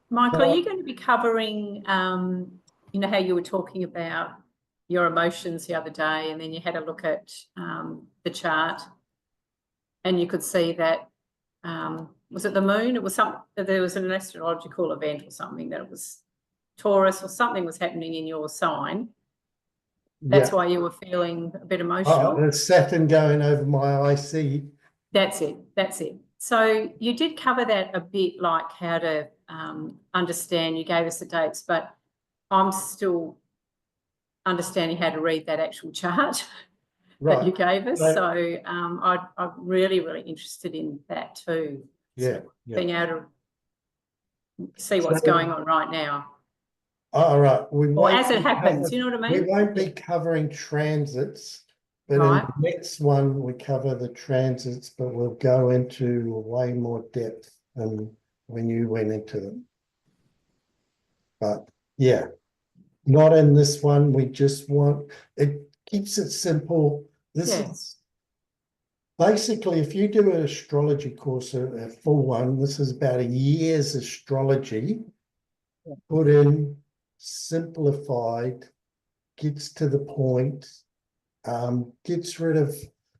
Speaker 2: Michael, are you going to be covering, you know, how you were talking about your emotions the other day, and then you had a look at the chart, and you could see that, was it the moon? It was there was an astrological event or something, that it was Taurus or something was happening in your sign. That's
Speaker 1: Yeah.
Speaker 2: why you were feeling a bit emotional.
Speaker 1: Oh, it's Saturn going over my IC.
Speaker 2: That's it. That's it. So you did cover that a bit, like how to understand. You gave us the dates, but I'm still understanding how to read that actual chart that you gave us.
Speaker 1: Right.
Speaker 2: So I'm really, really interested in that too.
Speaker 1: Yeah,
Speaker 2: So
Speaker 1: yeah.
Speaker 2: being able to see what's going on right now,
Speaker 1: All right.
Speaker 2: or as it happens. You know what I
Speaker 1: We
Speaker 2: mean?
Speaker 1: won't be covering transits, but
Speaker 2: Right.
Speaker 1: in the next one we cover the transits, but we'll go into way more depth than when you went into them. But yeah, not in this one. We just want, it keeps it simple. This
Speaker 2: Yeah.
Speaker 1: is basically, if you do an astrology course, a full one, this is about a year's astrology, put in, simplified, gets to the point, gets rid of,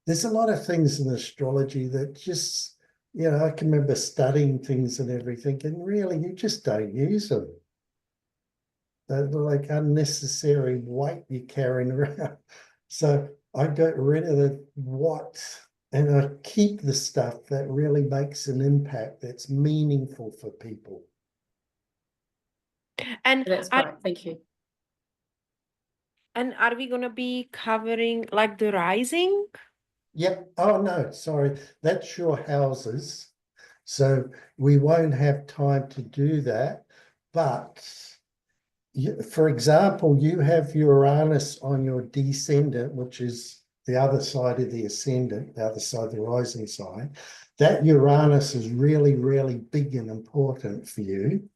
Speaker 1: there's a lot of things in astrology that just, you know, I can remember studying things and everything, and really you just don't use them. They're like unnecessary weight you're carrying around. So I got rid of the what, and I keep the stuff that really makes an impact, that's meaningful for people.
Speaker 4: And
Speaker 2: That's great. Thank you.
Speaker 4: and are we gonna be covering like the rising?
Speaker 1: Yep. Oh, no, sorry. That's your houses. So we won't have time to do that. But for example, you have Uranus on your descendant, which is the other side of the ascendant, the other side of the rising sign. That Uranus is really, really big and important for you.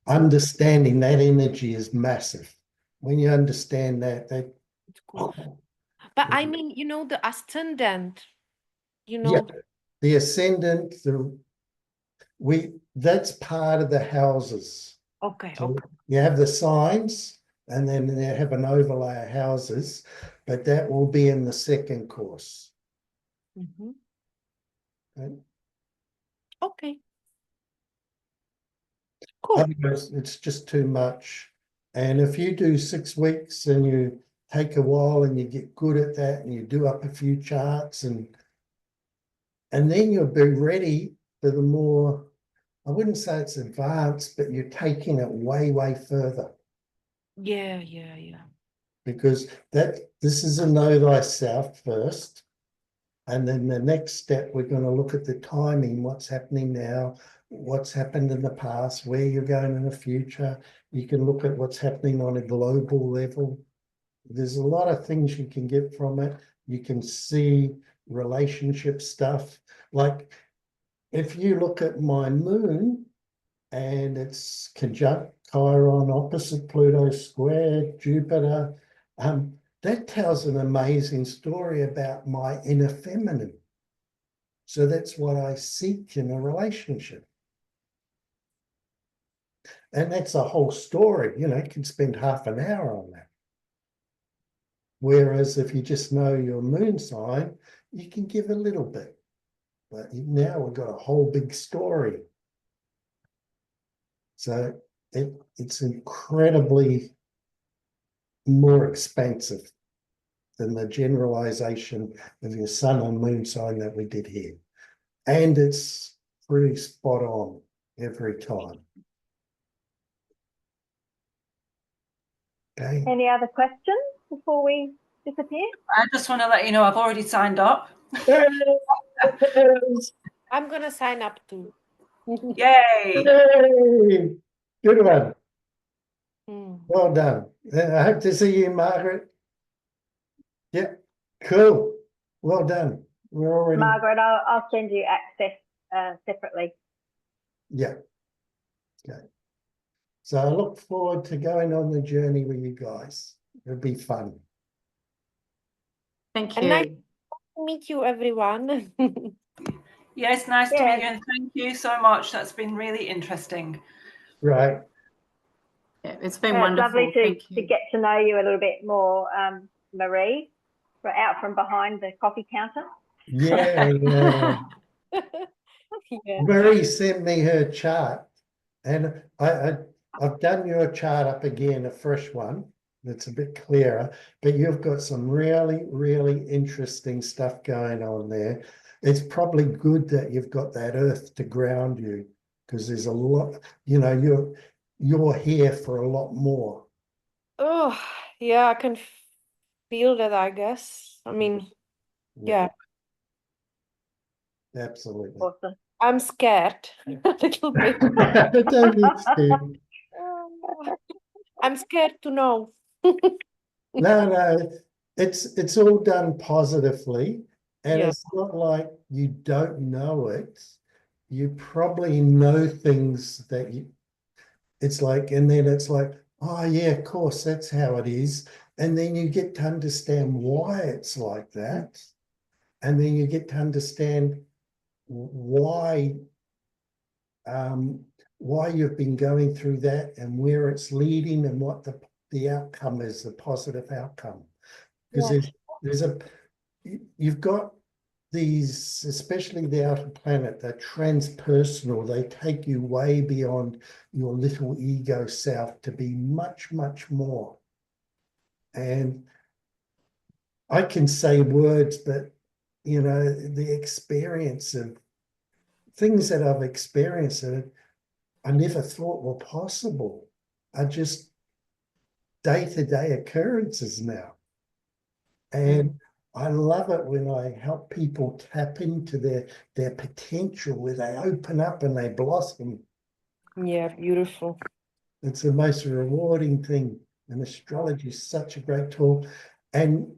Speaker 1: Understanding that energy is massive. When you understand that,
Speaker 4: but I mean, you know, the ascendant, you
Speaker 1: Yeah,
Speaker 4: know.
Speaker 1: the ascendant, that's part of the houses.
Speaker 4: Okay,
Speaker 1: So
Speaker 4: okay.
Speaker 1: you have the signs, and then they have an overlay of houses, but that will be in the second course.
Speaker 4: Mhm.
Speaker 1: Okay?
Speaker 4: Okay. Cool.
Speaker 1: Otherwise, it's just too much. And if you do 6 weeks and you take a while and you get good at that and you do up a few charts and then you'll be ready for the more, I wouldn't say it's advanced, but you're taking it way, way further.
Speaker 4: Yeah, yeah, yeah.
Speaker 1: Because this is a know thyself first. And then the next step, we're going to look at the timing, what's happening now, what's happened in the past, where you're going in the future. You can look at what's happening on a global level. There's a lot of things you can get from it. You can see relationship stuff. Like if you look at my moon and it's conjunct Chiron, opposite Pluto, square Jupiter, that tells an amazing story about my inner feminine. So that's what I seek in a relationship. And that's a whole story, you can spend half an hour on that. Whereas if you just know your moon sign, you can give a little bit. But now we've got a whole big story. So it's incredibly more expensive than the generalization of your sun and moon sign that we did here. And it's pretty spot on every time. Okay.
Speaker 3: Any other questions before we disappear?
Speaker 6: I just want to let you know I've already signed up.
Speaker 4: I'm gonna sign up too.
Speaker 6: Yay!
Speaker 1: Hey, good one.
Speaker 4: Mm.
Speaker 1: Well done. I hope to see you, Margaret. Yep, cool. Well done. We're already.
Speaker 3: Margaret, I'll send you access separately.
Speaker 1: Yeah. Okay. So I look forward to going on the journey with you guys. It'll be fun.
Speaker 2: Thank
Speaker 4: And nice
Speaker 2: you.
Speaker 4: to meet you, everyone.
Speaker 6: Yes, nice to
Speaker 3: Yeah.
Speaker 6: meet you, and thank you so much. That's been really interesting.
Speaker 1: Right.
Speaker 2: Yeah, it's been
Speaker 3: It's
Speaker 2: wonderful.
Speaker 3: lovely
Speaker 2: Thank
Speaker 3: to
Speaker 2: you.
Speaker 3: get to know you a little bit more, Marie, out from behind the coffee counter.
Speaker 1: Yeah, yeah.
Speaker 4: Yeah.
Speaker 1: Marie sent me her chart, and I've done your chart up again, a fresh one that's a bit clearer, but you've got some really, really interesting stuff going on there. It's probably good that you've got that earth to ground you, because there's a lot, you're here for a lot more.
Speaker 4: Oh, yeah, I can feel that, I guess. I mean, yeah,
Speaker 1: Absolutely.
Speaker 3: Awesome.
Speaker 4: I'm scared a little bit.
Speaker 1: Don't be scared.
Speaker 4: I'm scared to know.
Speaker 1: No, it's all done positively, and
Speaker 4: Yeah.
Speaker 1: it's not like you don't know it. You probably know things that it's like, and then it's like, oh yeah, of course, that's how it is. And then you get to understand why it's like that. And then you get to understand why you've been going through that and where it's leading and what the outcome is, the positive outcome. Because you've got these, especially the outer planet, they're transpersonal. They take you way beyond your little ego self to be much, much more. And I can say words, but the experience of things that I've experienced that I never thought were possible are just day-to-day occurrences now. And I love it when I help people tap into their potential, where they open up and they blossom.
Speaker 4: Yeah, beautiful.
Speaker 1: It's the most rewarding thing. And astrology is such a great tool. And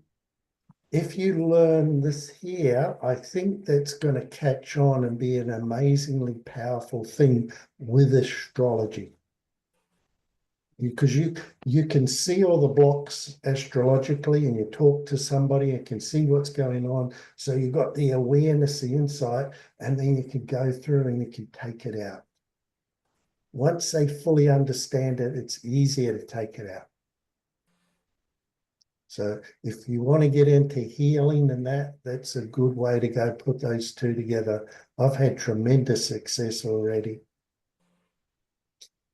Speaker 1: if you learn this here, I think that's going to catch on and be an amazingly powerful thing with astrology. because you can see all the blocks astrologically, and you talk to somebody and can see what's going on. So you've got the awareness, the insight, and then you can go through and you can take it out. Once they fully understand it, it's easier to take it out. So if you want to get into healing and that's a good way to go, put those two together. I've had tremendous success already.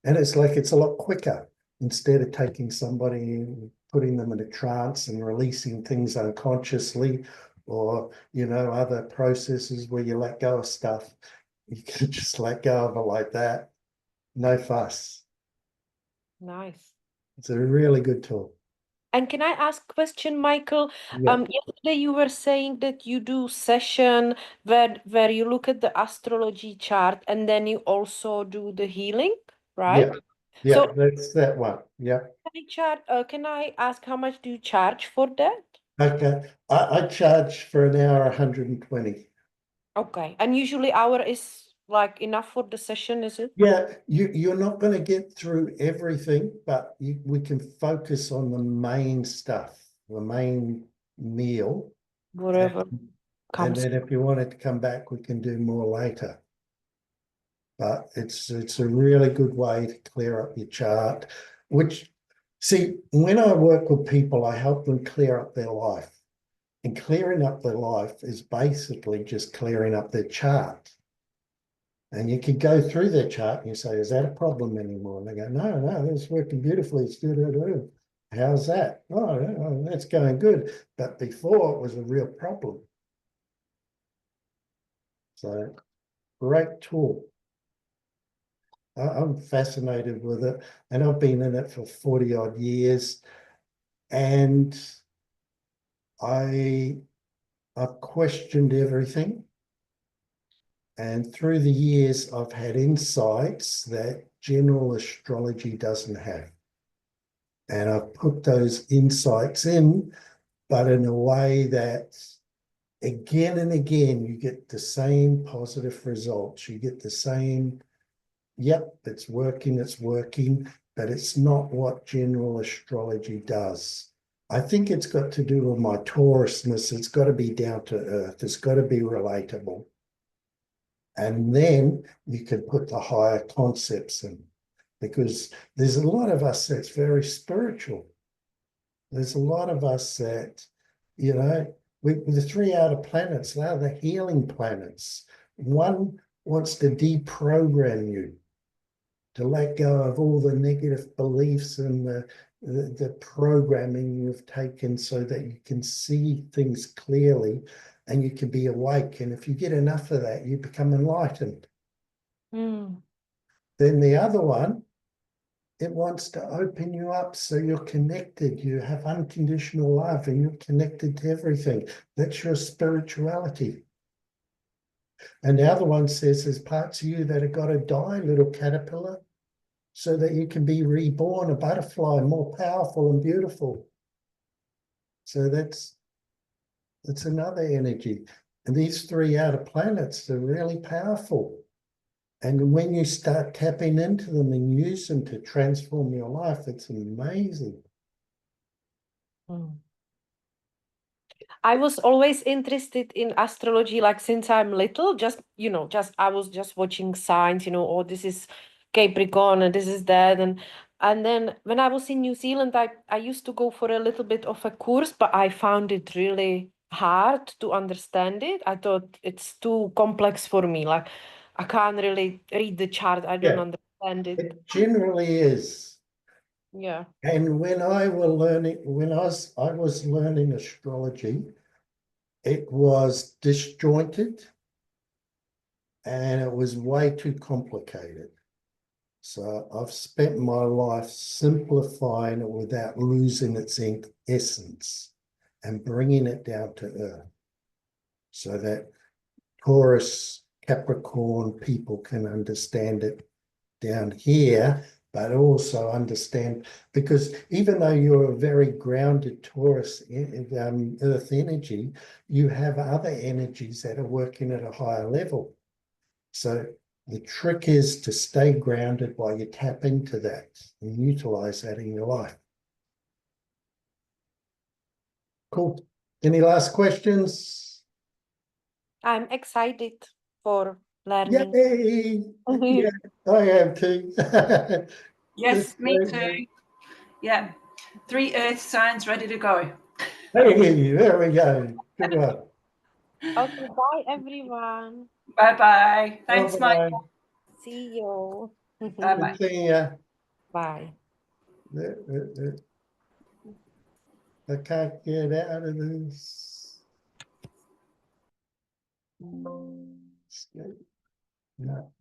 Speaker 1: And it's a lot quicker. Instead of taking somebody and putting them in a trance and releasing things unconsciously, or, other processes where you let go of stuff, you can just let go of it like that. No fuss.
Speaker 4: Nice.
Speaker 1: It's a really good tool.
Speaker 4: And can I ask a question, Michael?
Speaker 1: Yeah.
Speaker 4: Yesterday you were saying that you do session where you look at the astrology chart and then you also do the healing, right?
Speaker 1: Yeah,
Speaker 4: So
Speaker 1: that's that one. Yeah.
Speaker 4: can I ask how much do you charge for that?
Speaker 1: Okay. I charge for an hour 120.
Speaker 4: Okay. And usually hour is like enough for the session, is it?
Speaker 1: Yeah, you're not going to get through everything, but we can focus on the main stuff, the main meal.
Speaker 4: Whatever
Speaker 1: And
Speaker 4: comes.
Speaker 1: then if you wanted to come back, we can do more later. But it's a really good way to clear up your chart, see, when I work with people, I help them clear up their life. And clearing up their life is basically just clearing up their chart. And you can go through their chart and you say, is that a problem anymore? And they go, no, that's working beautifully. It's good. How's that? Oh, that's going good. But before it was a real problem. So great tool. I'm fascinated with it. And I've been in it for 40 odd years. And I've questioned everything. And through the years, I've had insights that general astrology doesn't have. And I've put those insights in, but in a way that again and again, you get the same positive results. You get the same, yep, it's working, but it's not what general astrology does. I think it's got to do with my Taurusness. It's got to be down to earth. It's got to be relatable. And then you can put the higher concepts in, because there's a lot of us that's very spiritual. There's a lot of us that, the 3 outer planets, they're the healing planets. One wants to deprogram you, to let go of all the negative beliefs and the programming you've taken, so that you can see things clearly and you can be awake. And if you get enough of that, you become enlightened.
Speaker 4: Mm.
Speaker 1: Then the other one, it wants to open you up so you're connected. You have unconditional love and you're connected to everything. That's your spirituality. And the other one says there's parts of you that have got to die, little caterpillar, so that you can be reborn, a butterfly, more powerful and beautiful. So that's another energy. And these 3 outer planets are really powerful. And when you start tapping into them and use them to transform your life, it's amazing.
Speaker 4: Mm. I was always interested in astrology, like since I'm little, I was just watching signs, oh, this is Capricorn and this is that. And then when I was in New Zealand, I used to go for a little bit of a course, but I found it really hard to understand it. I thought it's too complex for me. Like I can't really read the chart. I don't understand it.
Speaker 1: It generally is.
Speaker 4: Yeah.
Speaker 1: And when I was learning astrology, it was disjointed and it was way too complicated. So I've spent my life simplifying it without losing its essence and bringing it down to earth, so that Taurus, Capricorn people can understand it down here, but also understand, because even though you're a very grounded Taurus earth energy, you have other energies that are working at a higher level. So The trick is to stay grounded while you tap into that and utilize that in your life. Cool. Any last questions?
Speaker 4: I'm excited for learning.
Speaker 1: Yay! Yeah, I am too.
Speaker 6: Yes, me
Speaker 1: That's
Speaker 6: too.
Speaker 1: great.
Speaker 6: Yeah. 3 earth signs ready to go.
Speaker 1: Hey, there we go. Good one.
Speaker 4: Okay, bye everyone.
Speaker 6: Bye-bye. Thanks, Mike.
Speaker 1: Bye-bye.
Speaker 4: See you.
Speaker 6: Bye-bye.
Speaker 1: Good seeing ya.
Speaker 4: Bye.
Speaker 1: I can't get out of this. Escape. No.